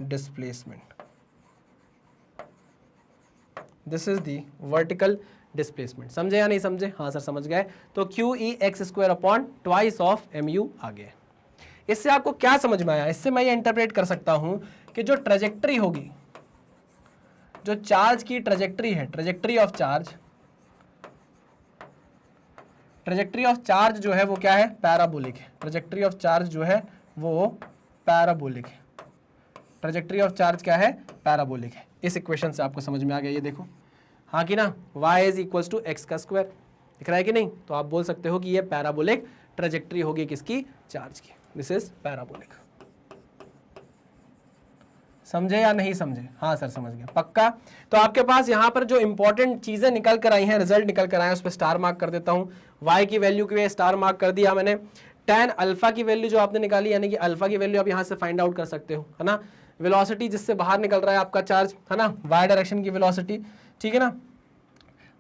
displacement, this is the vertical displacement. समझे या नहीं समझे? हाँ सर समझ गए। तो QEx² upon twice of mu आ गया। इससे आपको क्या समझ में आया? इससे मैं ये इंटरप्रेट कर सकता हूं कि जो ट्रेजेक्टरी होगी, जो चार्ज की ट्रेजेक्टरी है, ट्रेजेक्टरी ऑफ चार्ज जो है वो क्या है? पैराबोलिक है। ट्रेजेक्टरी ऑफ चार्ज जो है वो पैराबोलिक है। ट्रेजेक्टरी ऑफ चार्ज क्या है? पैराबोलिक है। इस इक्वेशन से आपको समझ में आ गया, ये देखो, हाँ कि ना? y is equals to x का स्क्वायर, दिख रहा है कि नहीं? तो आप बोल सकते हो कि ये पैराबोलिक ट्रेजेक्टरी होगी किसकी? चार्ज की। This is parabolic. समझे या नहीं समझे? हाँ सर समझ गया, पक्का। तो आपके पास यहाँ पर जो इंपॉर्टेंट चीजें निकल कर आई हैं, रिजल्ट निकल कर आए हैं, उस पर स्टार मार्क कर देता हूँ। y की वैल्यू के लिए स्टार मार्क कर दिया मैंने। tan अल्फा की वैल्यू जो आपने निकाली, यानी कि अल्फा की वैल्यू आप यहाँ से फाइंड आउट कर सकते हो, है ना। वेलोसिटी जिससे बाहर निकल रहा है आपका चार्ज, है ना, y डायरेक्शन की वेलोसिटी, ठीक है ना,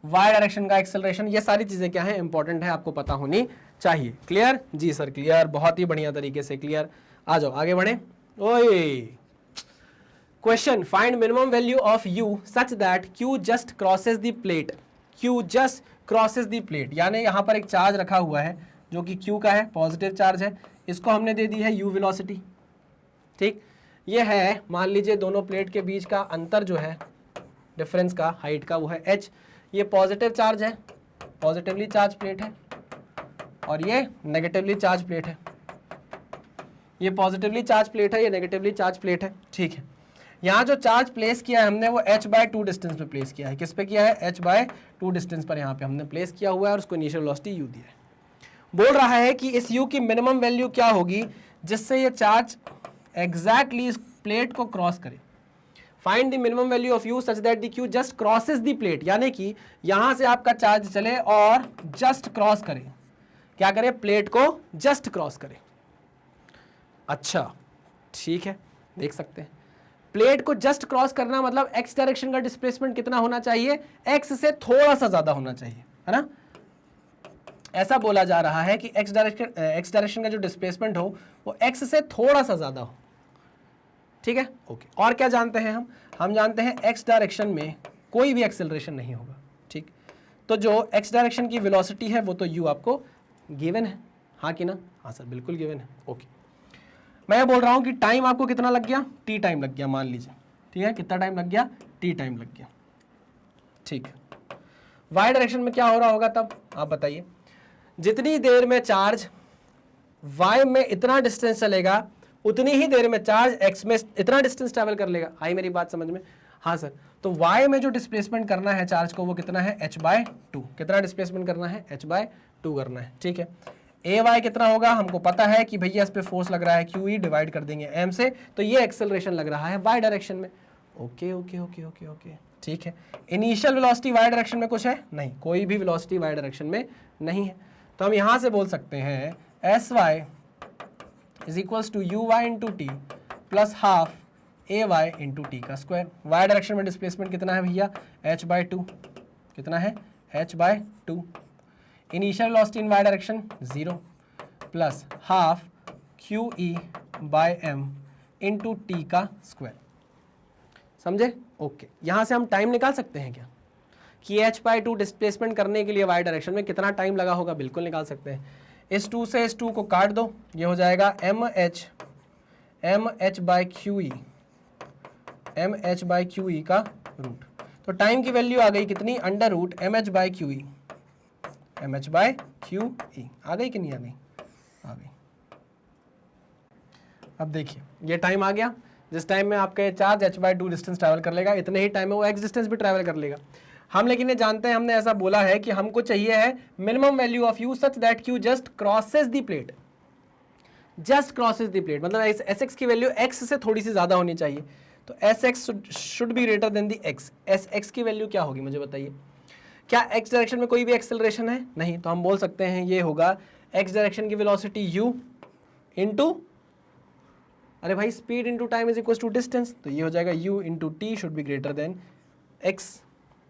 y डायरेक्शन का एक्सेलरेशन, ये सारी चीजें क्या है, इंपॉर्टेंट है, आपको पता होनी चाहिए। क्लियर? जी सर क्लियर, बहुत ही बढ़िया तरीके से क्लियर। आ जाओ आगे बढ़े। ओए question, find minimum value of u such that q just crosses the plate. q just crosses the plate, यानी यहाँ पर एक चार्ज रखा हुआ है जो कि q का है, पॉजिटिव चार्ज है, इसको हमने दे दी है u वेलोसिटी, ठीक। ये है, मान लीजिए दोनों प्लेट के बीच का अंतर जो है, डिफरेंस का हाइट का, वो है h। ये पॉजिटिव चार्ज है, पॉजिटिवली चार्ज प्लेट है, और ये नेगेटिवली चार्ज प्लेट है। ये पॉजिटिवली चार्ज प्लेट है, ये नेगेटिवली चार्ज प्लेट है, ठीक है। यहाँ जो चार्ज प्लेस किया है हमने वो h/2 डिस्टेंस पे प्लेस किया है। किस पे किया है? h/2 डिस्टेंस पर यहाँ पे हमने प्लेस किया हुआ है और उसको इनिशियल वेलोसिटी u दिया है। बोल रहा है कि इस u की मिनिमम वैल्यू क्या होगी जिससे ये चार्ज एग्जैक्टली इस प्लेट को क्रॉस करे। Find the minimum value of u such that the q just crosses the plate, यानी कि यहाँ से आपका चार्ज चले और जस्ट क्रॉस करे, क्या करे? प्लेट को जस्ट क्रॉस करे। अच्छा ठीक है, देख सकते हैं प्लेट को जस्ट क्रॉस करना मतलब x डायरेक्शन का डिस्प्लेसमेंट कितना होना चाहिए? x से थोड़ा सा ज्यादा होना चाहिए, है ना। ऐसा बोला जा रहा है कि x डायरेक्शन का जो डिस्प्लेसमेंट हो वो x से थोड़ा सा ज्यादा हो, ठीक है, ओके। और क्या जानते हैं हम जानते हैं x डायरेक्शन में कोई भी एक्सेलरेशन नहीं होगा, ठीक। तो जो x डायरेक्शन की वेलोसिटी है वो तो u आपको गिवन है, हाँ कि ना? हाँ सर बिल्कुल गिवन है, ओके। मैं बोल रहा हूं कि टाइम आपको कितना लग गया? t टाइम लग गया, मान लीजिए, ठीक है। कितना टाइम लग गया? t टाइम लग गया, ठीक है। y डायरेक्शन में क्या हो रहा होगा तब, आप बताइए। जितनी देर में चार्ज y में इतना डिस्टेंस चलेगा उतनी ही देर में चार्ज x में इतना डिस्टेंस ट्रैवल कर लेगा। आई मेरी बात समझ में? हाँ सर। तो y में जो डिस्प्लेसमेंट करना है चार्ज को वो कितना है? h/2। कितना डिस्प्लेसमेंट करना है? h/2 करना है, ठीक है। ay कितना होगा? हमको पता है कि भैया इस पे फोर्स लग रहा है QE, डिवाइड कर देंगे m से, तो ये एक्सेलरेशन लग रहा है y डायरेक्शन में। Okay okay okay okay okay, ठीक है। इनिशियल वेलोसिटी y डायरेक्शन में कुछ है? नहीं, कोई भी वेलोसिटी y डायरेक्शन में नहीं है। तो हम यहां से बोल सकते हैं sy is equals to uy into t plus half ay into t का स्क्वायर। y डायरेक्शन में डिस्प्लेसमेंट कितना है भैया? h/2। कितना है? h/2। Initial velocity in y direction 0 plus half QE/m into t का स्क्वायर। समझे? ओके। यहां से हम टाइम निकाल सकते हैं क्या कि h/2 डिस्प्लेसमेंट करने के लिए y डायरेक्शन में कितना टाइम लगा होगा? बिल्कुल निकाल सकते हैं। इस 2 से इस 2 को काट दो, ये हो जाएगा mh/QE का रूट। तो टाइम की वैल्यू आ गई कितनी? √mh/QE। mh/QE आ गई कि नहीं आ गई? आ गई। अब देखिए ये टाइम आ गया जिस टाइम में आपका चार्ज h/2 डिस्टेंस ट्रैवल कर लेगा, इतने ही टाइम में वो x डिस्टेंस भी ट्रैवल कर लेगा। हम लेकिन ये जानते हैं, हमने ऐसा बोला है कि हमको चाहिए है minimum value of u such that q just crosses the plate. Just crosses the plate मतलब sx की वैल्यू x से थोड़ी सी ज्यादा होनी चाहिए। तो sx should be greater then the x। sx की वैल्यू क्या होगी मुझे बताइए? क्या x डायरेक्शन में कोई भी एक्सेलरेशन है? नहीं। तो हम बोल सकते हैं ये होगा x डायरेक्शन की वेलोसिटी u इंटू, अरे भाई speed into time is equal to distance, तो ये हो जाएगा u into t should be greater than x,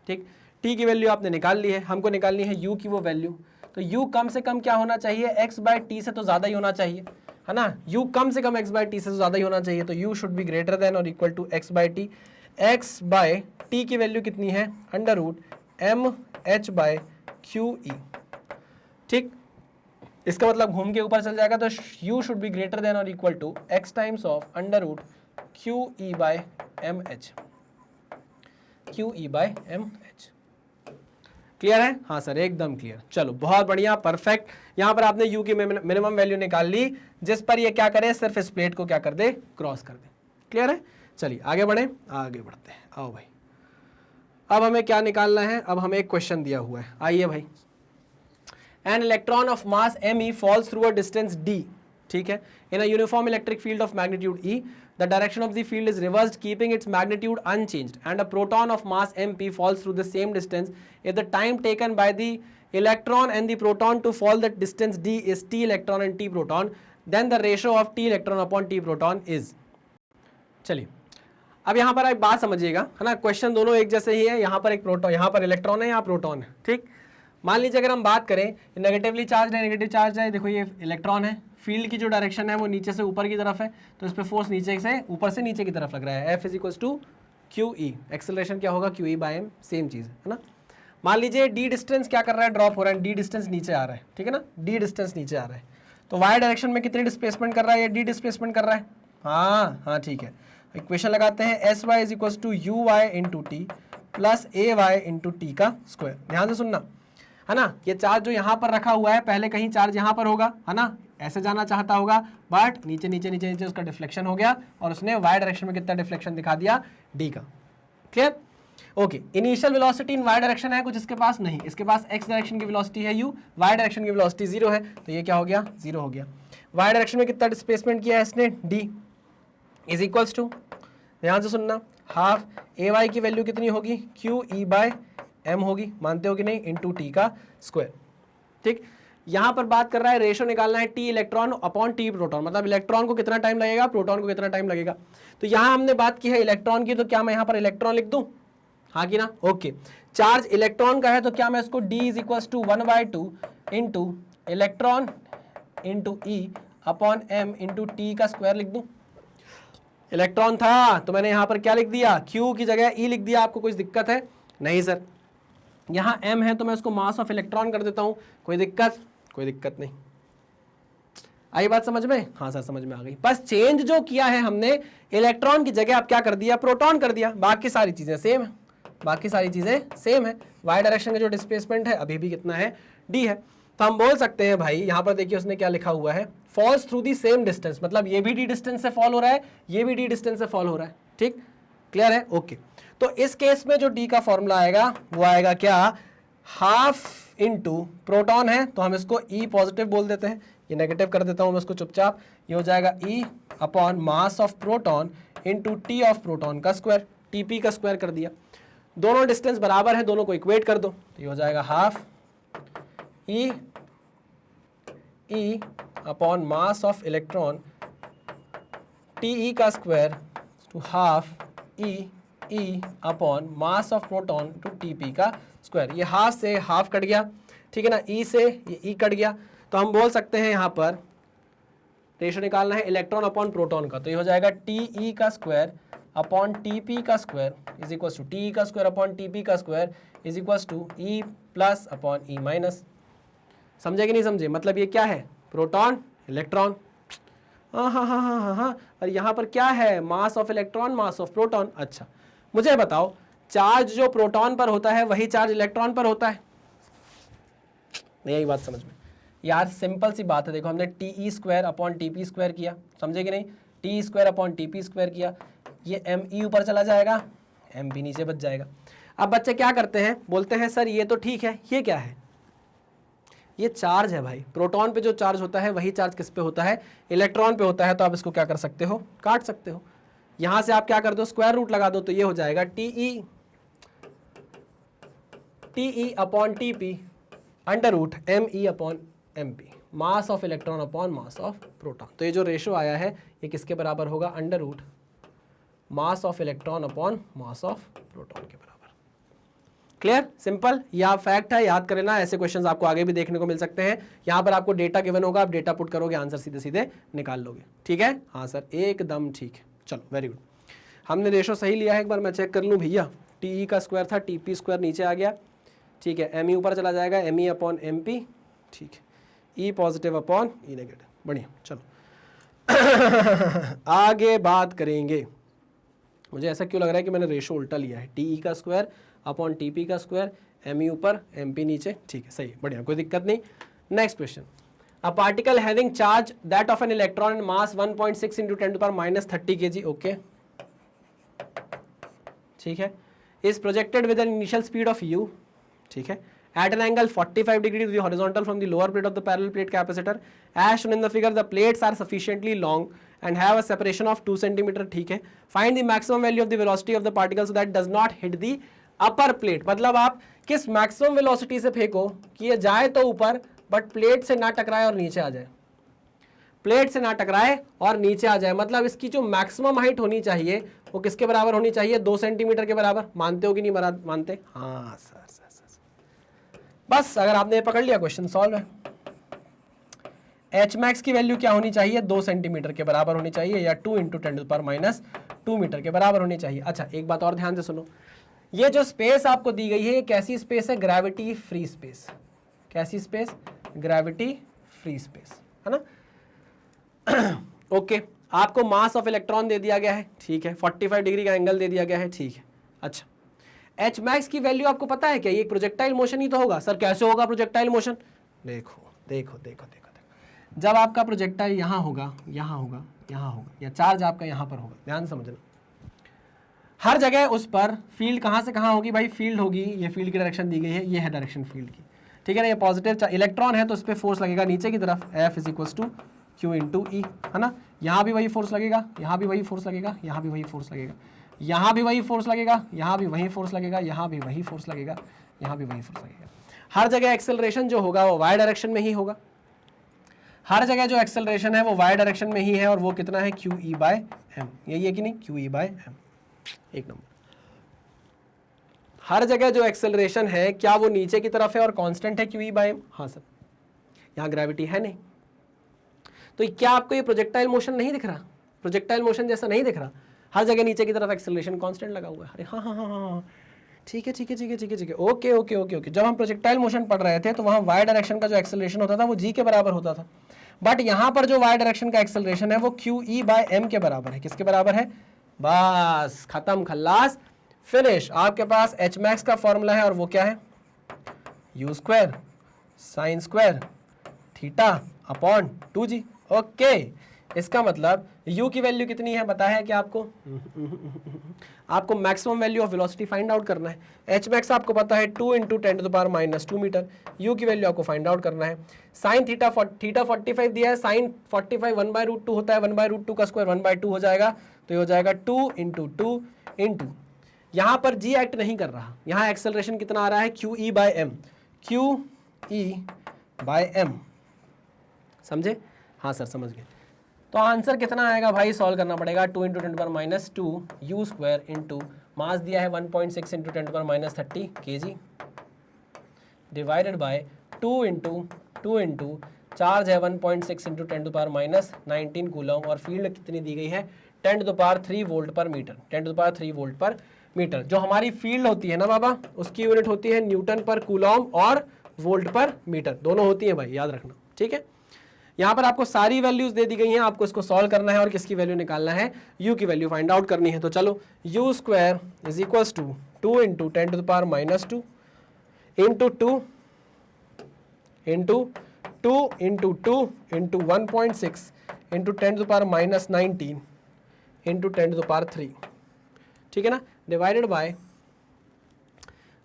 ठीक। t की वैल्यू आपने निकाल ली है, हमको निकालनी है u की वो वैल्यू। तो u कम से कम क्या होना चाहिए? x/t से तो ज़्यादा ही होना चाहिए, है ना। u कम से कम x/t से तो ज़्यादा ही होना चाहिए। तो u should be greater than और इक्वल टू x/t। x/t की वैल्यू कितनी है? √mh/QE, ठीक। इसका मतलब घूम के ऊपर चल जाएगा, तो u should be greater than और equal to x times of √QE/mh। QE/mh clear है? हाँ सर एकदम क्लियर। चलो बहुत बढ़िया, परफेक्ट। यहाँ पर आपने u की मिनिमम वैल्यू निकाल ली जिस पर ये क्या करे? सिर्फ इस प्लेट को क्या कर दे? क्रॉस कर दे। क्लियर है? चलिए आगे बढ़े, आगे बढ़ते हैं। आओ भाई, अब हमें क्या निकालना है? अब हमें एक क्वेश्चन दिया हुआ है, आइए भाई। An electron of mass me falls through a distance d, ठीक है, in a uniform electric field of magnitude E the direction of the field is reversed keeping its magnitude unchanged and a proton of mass mp falls through the same distance if the time taken by the electron and the proton to fall that distance d is t electron and t proton, then the ratio of t electron upon t proton is। चलिए अब यहाँ पर एक बात समझिएगा, है ना, question दोनों एक जैसे ही है, यहाँ पर एक प्रोटॉन, यहाँ पर इलेक्ट्रॉन है, यहाँ प्रोटॉन है, ठीक। मान लीजिए अगर हम बात करें नेगेटिवली चार्ज है, नेगेटिव चार्ज है, देखो ये इलेक्ट्रॉन है, फील्ड की जो डायरेक्शन है वो नीचे से ऊपर की तरफ है, तो इस पर फोर्स नीचे से ऊपर से नीचे की तरफ लग रहा है। F = QE, एक्सेलरेशन क्या होगा QE/m, सेम चीज़ है ना। मान लीजिए डी डिस्टेंस क्या कर रहा है, ड्रॉप हो रहा है, डी डिस्टेंस नीचे आ रहा है, ठीक है ना, डी डिस्टेंस नीचे आ रहा है, तो वाई डायरेक्शन में कितनी डिस्प्लेसमेंट कर रहा है, ये डी डिस्प्लेसमेंट कर रहा है। हाँ ठीक है, इक्वेशन लगाते हैं, SY = UY × T + AY × T का स्क्वायर। ध्यान से सुनना, है ना, ये चार्ज जो यहाँ पर रखा हुआ है, पहले कहीं चार्ज यहाँ पर होगा, है ना, ऐसे जाना चाहता होगा, बट नीचे नीचे नीचे नीचे उसका डिफ्लेक्शन हो गया और उसने वाई डायरेक्शन में कितना डिफ्लेक्शन दिखा दिया, डी का। Clear? Okay, initial velocity in Y direction है कुछ इसके पास नहीं, इसके पास एक्स डायरेक्शन की वेलोसिटी है u, वाई डायरेक्शन की वेलोसिटी 0 है, तो ये क्या हो गया, 0 हो गया। वाई डायरेक्शन में कितना डिस्प्लेसमेंट किया है इसने, d = ध्यान से सुनना, हाफ AY की वैल्यू कितनी होगी, QE/m होगी, मानते हो कि नहीं, इंटू टी का स्क्वायर। ठीक, यहां पर बात कर रहा है रेशो निकालना है T electron upon T proton, मतलब इलेक्ट्रॉन को कितना टाइम लगेगा, प्रोटॉन को कितना टाइम लगेगा। तो यहां हमने बात की है इलेक्ट्रॉन की, तो क्या मैं यहां पर इलेक्ट्रॉन लिख दूं, हाँ कि ना, ओके। चार्ज इलेक्ट्रॉन का है तो क्या मैं इसको D = 1/2 into electron into E/m into t का स्क्वायर लिख दूं। इलेक्ट्रॉन था तो मैंने यहां पर क्या लिख दिया, Q की जगह E लिख दिया। आपको कुछ दिक्कत है? नहीं सर। यहां M है तो मैं उसको मास ऑफ इलेक्ट्रॉन कर देता हूं, कोई दिक्कत? कोई दिक्कत नहीं। आई बात समझ में? हाँ सर समझ में आ गई। बस चेंज जो किया है हमने, इलेक्ट्रॉन की जगह आप क्या कर दिया, प्रोटॉन कर दिया, बाकी सारी चीजें सेम है, बाकी सारी चीजें सेम है। वाई डायरेक्शन का जो डिस्प्लेसमेंट है अभी भी कितना है, D है। तो हम बोल सकते हैं भाई, यहां पर देखिए उसने क्या लिखा हुआ है, falls through the same distance, मतलब ये भी D डिस्टेंस से फॉल हो रहा है, ये भी D डिस्टेंस से फॉल हो रहा है। ठीक, क्लियर है? ओके। तो इस केस में जो D का फॉर्मूला आएगा वो आएगा क्या, हाफ इंटू प्रोटॉन है तो हम इसको E पॉजिटिव बोल देते हैं, ये नेगेटिव कर देता हूं मैं इसको चुपचाप, ये हो जाएगा E upon mass of proton into T of proton का स्क्वायर, TP का स्क्वायर कर दिया। दोनों डिस्टेंस बराबर है, दोनों को इक्वेट कर दो, तो ये हो जाएगा half E upon mass of electron TE का square to half E upon mass of proton to TP का स्क्वायर। ये हाफ से हाफ कट गया, ठीक है ना, E से ये E कट गया, तो हम बोल सकते हैं यहाँ पर रेशो निकालना है इलेक्ट्रॉन अपॉन प्रोटॉन का, तो ये हो जाएगा TE का स्क्वायर अपॉन TP का square is equal to TE का स्क्वायर अपॉन TP का square is equal to E plus upon E minus. समझे कि नहीं समझे? मतलब ये क्या है, प्रोटॉन इलेक्ट्रॉन, हाँ, और यहाँ पर क्या है, मास of electron mass of proton. अच्छा मुझे बताओ, चार्ज जो प्रोटॉन पर होता है वही चार्ज इलेक्ट्रॉन पर होता है? नहीं, यही बात समझ में यार, सिंपल सी बात है। देखो हमने TE square upon TP square किया, समझे कि नहीं, TE square upon TP square किया, ये ME ऊपर चला जाएगा, MP नीचे बच जाएगा। अब बच्चे क्या करते हैं, बोलते हैं सर ये तो ठीक है, ये क्या है, ये चार्ज है भाई, प्रोटॉन पे जो चार्ज होता है वही चार्ज किस पे होता है, इलेक्ट्रॉन पे होता है। तो आप इसको क्या कर सकते हो, काट सकते हो। यहां से आप क्या कर दो, स्क्वायर रूट लगा दो, तो ये हो जाएगा TE upon TP under root ME upon MP, mass of electron upon mass of proton. तो ये जो रेशो आया है ये किसके बराबर होगा, under root mass of electron upon mass of proton के बराबर। क्लियर, सिंपल, यह फैक्ट है, याद करें ना। ऐसे क्वेश्चंस आपको आगे भी देखने को मिल सकते हैं। यहाँ पर आपको डेटा गिवन होगा, आप डेटा पुट करोगे, आंसर सीधे सीधे निकाल लोगे। ठीक है, हाँ सर एकदम ठीक है। चलो वेरी गुड, हमने रेशो सही लिया है। एक बार मैं चेक कर लूँ भैया, TE का स्क्वायर था, TP स्क्वायर नीचे आ गया, ठीक है, ME ऊपर चला जाएगा, ME अपॉन MP, ठीक है, E positive upon E negative, बढ़िया। चलो आगे बात करेंगे। मुझे ऐसा क्यों लग रहा है कि मैंने रेशो उल्टा लिया है, TE का स्क्वायर अपॉन TP का स्क्वायर, ME ऊपर MP नीचे, ठीक है, सही, बढ़िया, कोई दिक्कत नहीं। Next question, a particle having charge that of an electron in mass 1.6 × 10⁻³ kg, okay, ठीक है, is projected with an initial speed of u, ठीक है, at an angle 45 degree to the horizontal from the lower plate of the parallel plate capacitor. As shown in the figure, the plates are sufficiently long and have a separation of 2 centimeter. ठीक है. Find the maximum value of the velocity of the particle so that does not hit the upper plate. मतलब आप किस maximum velocity से फेंको कि ये जाए तो ऊपर बट प्लेट से ना टकराए और नीचे आ जाए, प्लेट से ना टकराए और नीचे आ जाए. मतलब इसकी जो मैक्सिमम हाइट होनी चाहिए वो किसके बराबर होनी चाहिए? 2 सेंटीमीटर के बराबर. मानते हो कि नहीं मानते? हाँ सर. बस अगर आपने पकड़ लिया क्वेश्चन सॉल्व है. एच मैक्स की वैल्यू क्या होनी चाहिए? 2 सेंटीमीटर के बराबर होनी चाहिए या 2 × 10⁻² मीटर के बराबर होनी चाहिए. अच्छा, एक बात और ध्यान से सुनो, ये जो स्पेस आपको दी गई है ये कैसी स्पेस है? Gravity free space. कैसी स्पेस? ग्रेविटी फ्री स्पेस, है ना. ओके, आपको मास ऑफ इलेक्ट्रॉन दे दिया गया है, ठीक है. 45 डिग्री का एंगल दे दिया गया है, ठीक है. अच्छा, एच मैक्स की वैल्यू आपको पता है क्या? ये प्रोजेक्टाइल मोशन ही तो होगा. सर कैसे होगा प्रोजेक्टाइल मोशन? देखो देखो देखो देखो देखो, जब आपका प्रोजेक्टाइल यहाँ होगा, यहाँ होगा, यहाँ होगा, या चार्ज आपका यहाँ पर होगा, ध्यान समझना, हर जगह उस पर फील्ड कहाँ से कहाँ होगी भाई? फील्ड होगी, ये फील्ड की डायरेक्शन दी गई है, ये है डायरेक्शन फील्ड की, ठीक है ना. ये पॉजिटिव इलेक्ट्रॉन है तो उस पर फोर्स लगेगा नीचे की तरफ, F = Q × E, है ना. यहाँ भी वही फोर्स लगेगा, यहाँ भी वही फोर्स लगेगा, यहाँ भी वही फोर्स लगेगा, यहाँ भी वही फोर्स लगेगा, यहाँ भी वही फोर्स लगेगा, यहाँ भी वही फोर्स लगेगा, यहाँ भी वही फोर्स लगेगा. हर जगह एक्सेलरेशन जो होगा वो वाई डायरेक्शन में ही होगा. हर जगह जो एक्सेलरेशन है वो वाई डायरेक्शन में ही है और वो कितना है? QE/m. यही है कि नहीं? QE/m. एक नंबर. हर जगह जो एक्सेलरेशन है क्या वो नीचे की तरफ है और कांस्टेंट है QE/m? हाँ सर. यहाँ ग्रेविटी है नहीं, तो क्या आपको ये प्रोजेक्टाइल मोशन नहीं दिख रहा? प्रोजेक्टाइल मोशन जैसा नहीं दिख रहा? हर जगह नीचे की तरफ एक्सेलरेशन कांस्टेंट लगा हुआ है. अरे हाँ हाँ हाँ हाँ, ठीक है ठीक है ठीक है ठीक है ठीक है. Okay okay okay okay. जब हम प्रोजेक्टाइल मोशन पढ़ रहे थे तो वहाँ वाई डायरेक्शन का जो एक्सेलरेशन होता था वो g के बराबर होता था, बट यहाँ पर जो वाई डायरेक्शन का एक्सेलरेशन है वो QE/m के बराबर है. किसके बराबर है? बस खत्म, खल्लास, फिनिश. आपके पास एच मैक्स का फॉर्मूला है और वो क्या है? U² sin² θ/2g. ओके, इसका मतलब u की वैल्यू कितनी है बताया है कि आपको? आपको maximum value of velocity find out करना है. एच मैक्स आपको पता है 2 × 10⁻² मीटर. u की वैल्यू आपको फाइंड आउट करना है. साइन थीटा 45 दिया है, साइन 45 1/√2 होता है, 1/√2 का स्क्वायर 1/2 हो जाएगा, तो ये हो जाएगा 2 × 2 × यहाँ पर g एक्ट नहीं कर रहा, यहाँ एक्सेलरेशन कितना आ रहा है? QE/m. QE/m, समझे? हाँ सर समझ गए. तो आंसर कितना आएगा भाई? सॉल्व करना पड़ेगा. 2 × 10⁻² U² × मास दिया है 1.6 × 10⁻30 kg डिवाइडेड बाय 2 × चार्ज है 1.6 × 10⁻19 कूलम और फील्ड कितनी दी गई है? 10³ वोल्ट पर मीटर. 10³ वोल्ट पर मीटर. जो हमारी फील्ड होती है ना बाबा, उसकी यूनिट होती है न्यूटन पर कूलम और वोल्ट पर मीटर, दोनों होती है भाई, याद रखना, ठीक है. यहाँ पर आपको सारी वैल्यूज दे दी गई हैं, आपको इसको सॉल्व करना है और किसकी वैल्यू निकालना है? u की वैल्यू फाइंड आउट करनी है. तो चलो, U² = 2 × 10⁻² into 2 into 2 into 2 into 1.6 into 10⁻19 into 10⁻3, ठीक है ना, डिवाइडेड बाय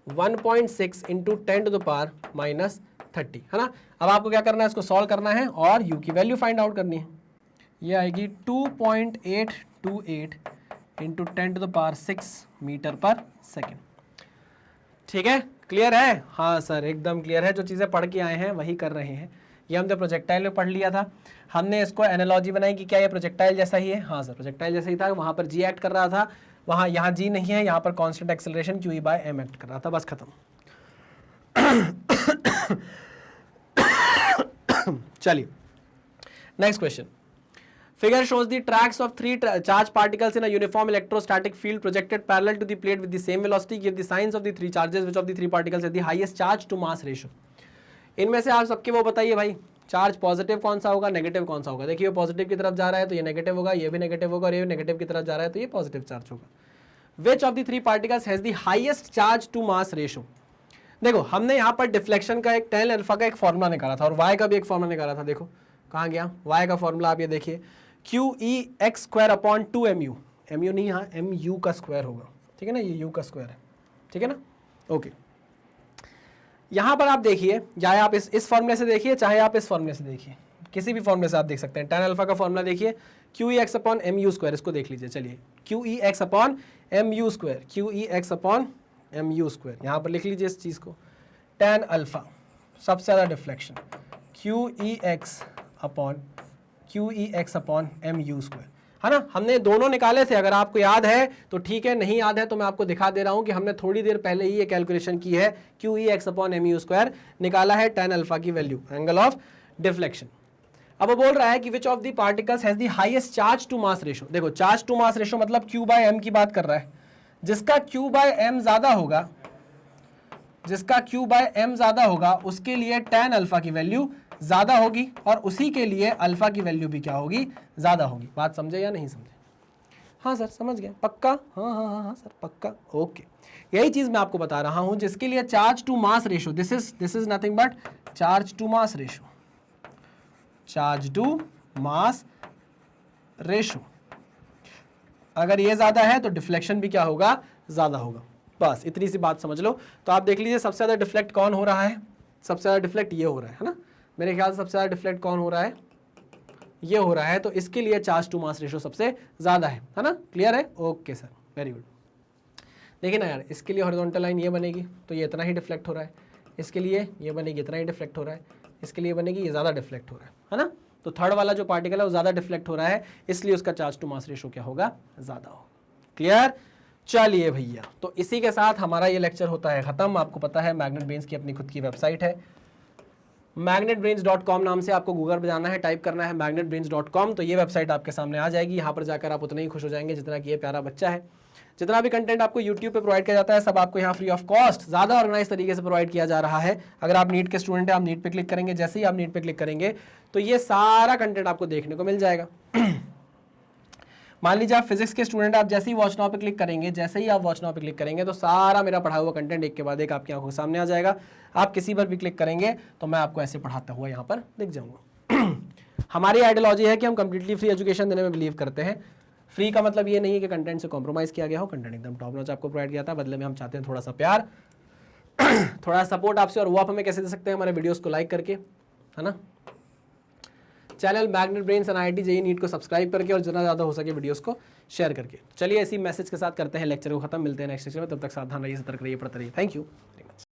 1.6 into 10⁻30, है ना. अब आपको क्या करना है? इसको सॉल्व करना है और u की वैल्यू फाइंड आउट करनी है. ये आएगी 2.828 into 10⁻6 मीटर पर सेकेंड. ठीक है, क्लियर है? हाँ सर एकदम क्लियर है. जो चीज़ें पढ़ के आए हैं वही कर रहे हैं. ये हमने प्रोजेक्टाइल में पढ़ लिया था, हमने इसको एनालॉजी बनाई कि क्या ये प्रोजेक्टाइल जैसा ही है. हाँ सर प्रोजेक्टाइल जैसा ही था, वहाँ पर जी एक्ट कर रहा था, वहाँ यहाँ जी नहीं है, यहाँ पर कांस्टेंट एक्सेलरेशन QE/m एक्ट कर रहा था, बस खत्म. चलिए next question. Figure shows the tracks of 3 charged particles in a uniform electrostatic field projected parallel to the plate with the same velocity. Give the signs of the 3 charges. Which of the 3 particles has the highest charge to mass ratio? इनमें से आप सबके वो बताइए भाई, charge positive कौन सा होगा, नेगेटिव कौन सा होगा? देखिए पॉजिटिव की तरफ जा रहा है तो ये नेगेटिव होगा, ये भी नेगेटिव होगा, और ये नेगेटिव की तरफ जा रहा है तो ये पॉजिटिव चार्ज होगा. Which of the 3 particles has the highest charge to mass ratio? देखो हमने यहाँ पर डिफ्लेक्शन का एक tan अल्फा का एक फॉर्मूला निकाला था और y का भी एक फॉर्मूला निकाला था. देखो कहाँ गया y का फॉर्मूला, आप ये देखिए QEx²/2mu, mu नहीं, यहाँ mu का स्क्वायर होगा, ठीक है ना, ये u का स्क्वायर है, ठीक है ना. ओके, यहां पर आप देखिए, चाहे आप इस फॉर्मूले से देखिए, चाहे आप इस फॉर्मूले से देखिए, किसी भी फॉर्मूले से आप देख सकते हैं। tan अल्फा का फॉर्मूला देखिए, Q E X upon M U square, इसको देख लीजिए। चलिए, Q E X upon M U square, Q E X upon M U square, यहां पर लिख लीजिए इस चीज को। tan अल्फा सबसे ज्यादा deflection, Q E X upon M U square, है ना। हमने दोनों निकाले थे, अगर आपको याद है तो ठीक है, नहीं याद है तो मैं आपको दिखा दे रहा हूं कि हमने थोड़ी देर पहले ही ये कैलकुलेशन की है। Q E X upon M U square निकाला है tan अल्फा की वैल्यू, एंगल ऑफ डिफ्लेक्शन। अब वो बोल रहा है कि which of the particles has the highest charge to mass ratio. देखो, चार्ज टू मास रेशो मतलब क्यू बाय एम की बात कर रहा है। जिसका क्यू बाय एम ज्यादा होगा, जिसका क्यू बाय एम ज्यादा होगा, उसके लिए tan अल्फा की वैल्यू ज्यादा होगी, और उसी के लिए अल्फा की वैल्यू भी क्या होगी, ज्यादा होगी। बात समझे या नहीं समझे? हाँ सर समझ गए, पक्का? हाँ हाँ हाँ हाँ सर पक्का, ओके। यही चीज मैं आपको बता रहा हूं, जिसके लिए charge to mass ratio, this is nothing but charge to mass ratio, charge to mass ratio. अगर ये ज्यादा है तो डिफ्लेक्शन भी क्या होगा, ज्यादा होगा। बस इतनी सी बात समझ लो। तो आप देख लीजिए सबसे ज्यादा डिफ्लेक्ट कौन हो रहा है, सबसे ज्यादा डिफ्लेक्ट ये हो रहा है ना। मेरे ख्याल से सबसे ज्यादा डिफ्लेक्ट कौन हो रहा है, ये हो रहा है। तो इसके लिए चार्ज टू मास रेशो सबसे ज्यादा है ना। क्लियर है? Okay sir, very good. देखिए ना यार, इसके लिए हॉरिजॉन्टल लाइन ये बनेगी तो ये इतना ही डिफ्लेक्ट हो रहा है, इसके लिए ये बनेगी इतना ही डिफ्लेक्ट हो रहा है, इसके लिए बनेगी ये ज़्यादा डिफ्लेक्ट हो रहा है ना। तो थर्ड वाला जो पार्टिकल है वो ज़्यादा डिफ्लेक्ट हो रहा है, इसलिए उसका चार्ज टू मास रेशो क्या होगा, ज़्यादा होगा। क्लियर? चलिए भैया, तो इसी के साथ हमारा ये लेक्चर होता है ख़त्म। आपको पता है मैग्नेट ब्रेन्स की अपनी खुद की वेबसाइट है, magnetbrains.com नाम से आपको गूगल पर जाना है, टाइप करना है magnetbrains.com, तो ये वेबसाइट आपके सामने आ जाएगी। यहाँ पर जाकर आप उतने ही खुश हो जाएंगे जितना कि ये प्यारा बच्चा है। जितना भी कंटेंट आपको YouTube पे प्रोवाइड किया जाता है, सब आपको यहाँ फ्री ऑफ कॉस्ट ज़्यादा ऑर्गेनाइज तरीके से प्रोवाइड किया जा रहा है। अगर आप नीट के स्टूडेंट हैं, आप नीट पे क्लिक करेंगे, जैसे ही आप नीट पे क्लिक करेंगे तो ये सारा कंटेंट आपको देखने को मिल जाएगा। मान लीजिए आप फिजिक्स के स्टूडेंट, आप जैसे ही वॉच नाउ पे क्लिक करेंगे, जैसे ही आप वॉच नाउ पे क्लिक करेंगे तो सारा मेरा पढ़ा हुआ कंटेंट एक के बाद एक आपकी आंखों के सामने आ जाएगा। आप किसी पर भी क्लिक करेंगे तो मैं आपको ऐसे पढ़ाता हुआ यहाँ पर दिख जाऊंगा। हमारी आइडियोलॉजी है कि हम कंप्लीटली फ्री एजुकेशन देने में बिलीव करते हैं। फ्री का मतलब ये नहीं है कि कंटेंट से कॉम्प्रोमाइज़ किया गया हो, कंटेंट एकदम टॉप नॉच आपको प्रोवाइड किया था। बदले में हम चाहते हैं थोड़ा सा प्यार, थोड़ा सपोर्ट आपसे, और वो आप हमें कैसे दे सकते हैं, हमारे वीडियोस को लाइक करके, है ना। Channel Magnet Brains and IIT JEE NEET को सब्सक्राइब करके, और जितना ज़्यादा हो सके वीडियोस को शेयर करके। चलिए इसी मैसेज के साथ करते हैं लेक्चर को खत्म, मिलते हैं नेक्स्ट लेक्चर में। तब तक सावधान रहिए, सतर्क रहिए, पढ़ते रहिए। Thank you.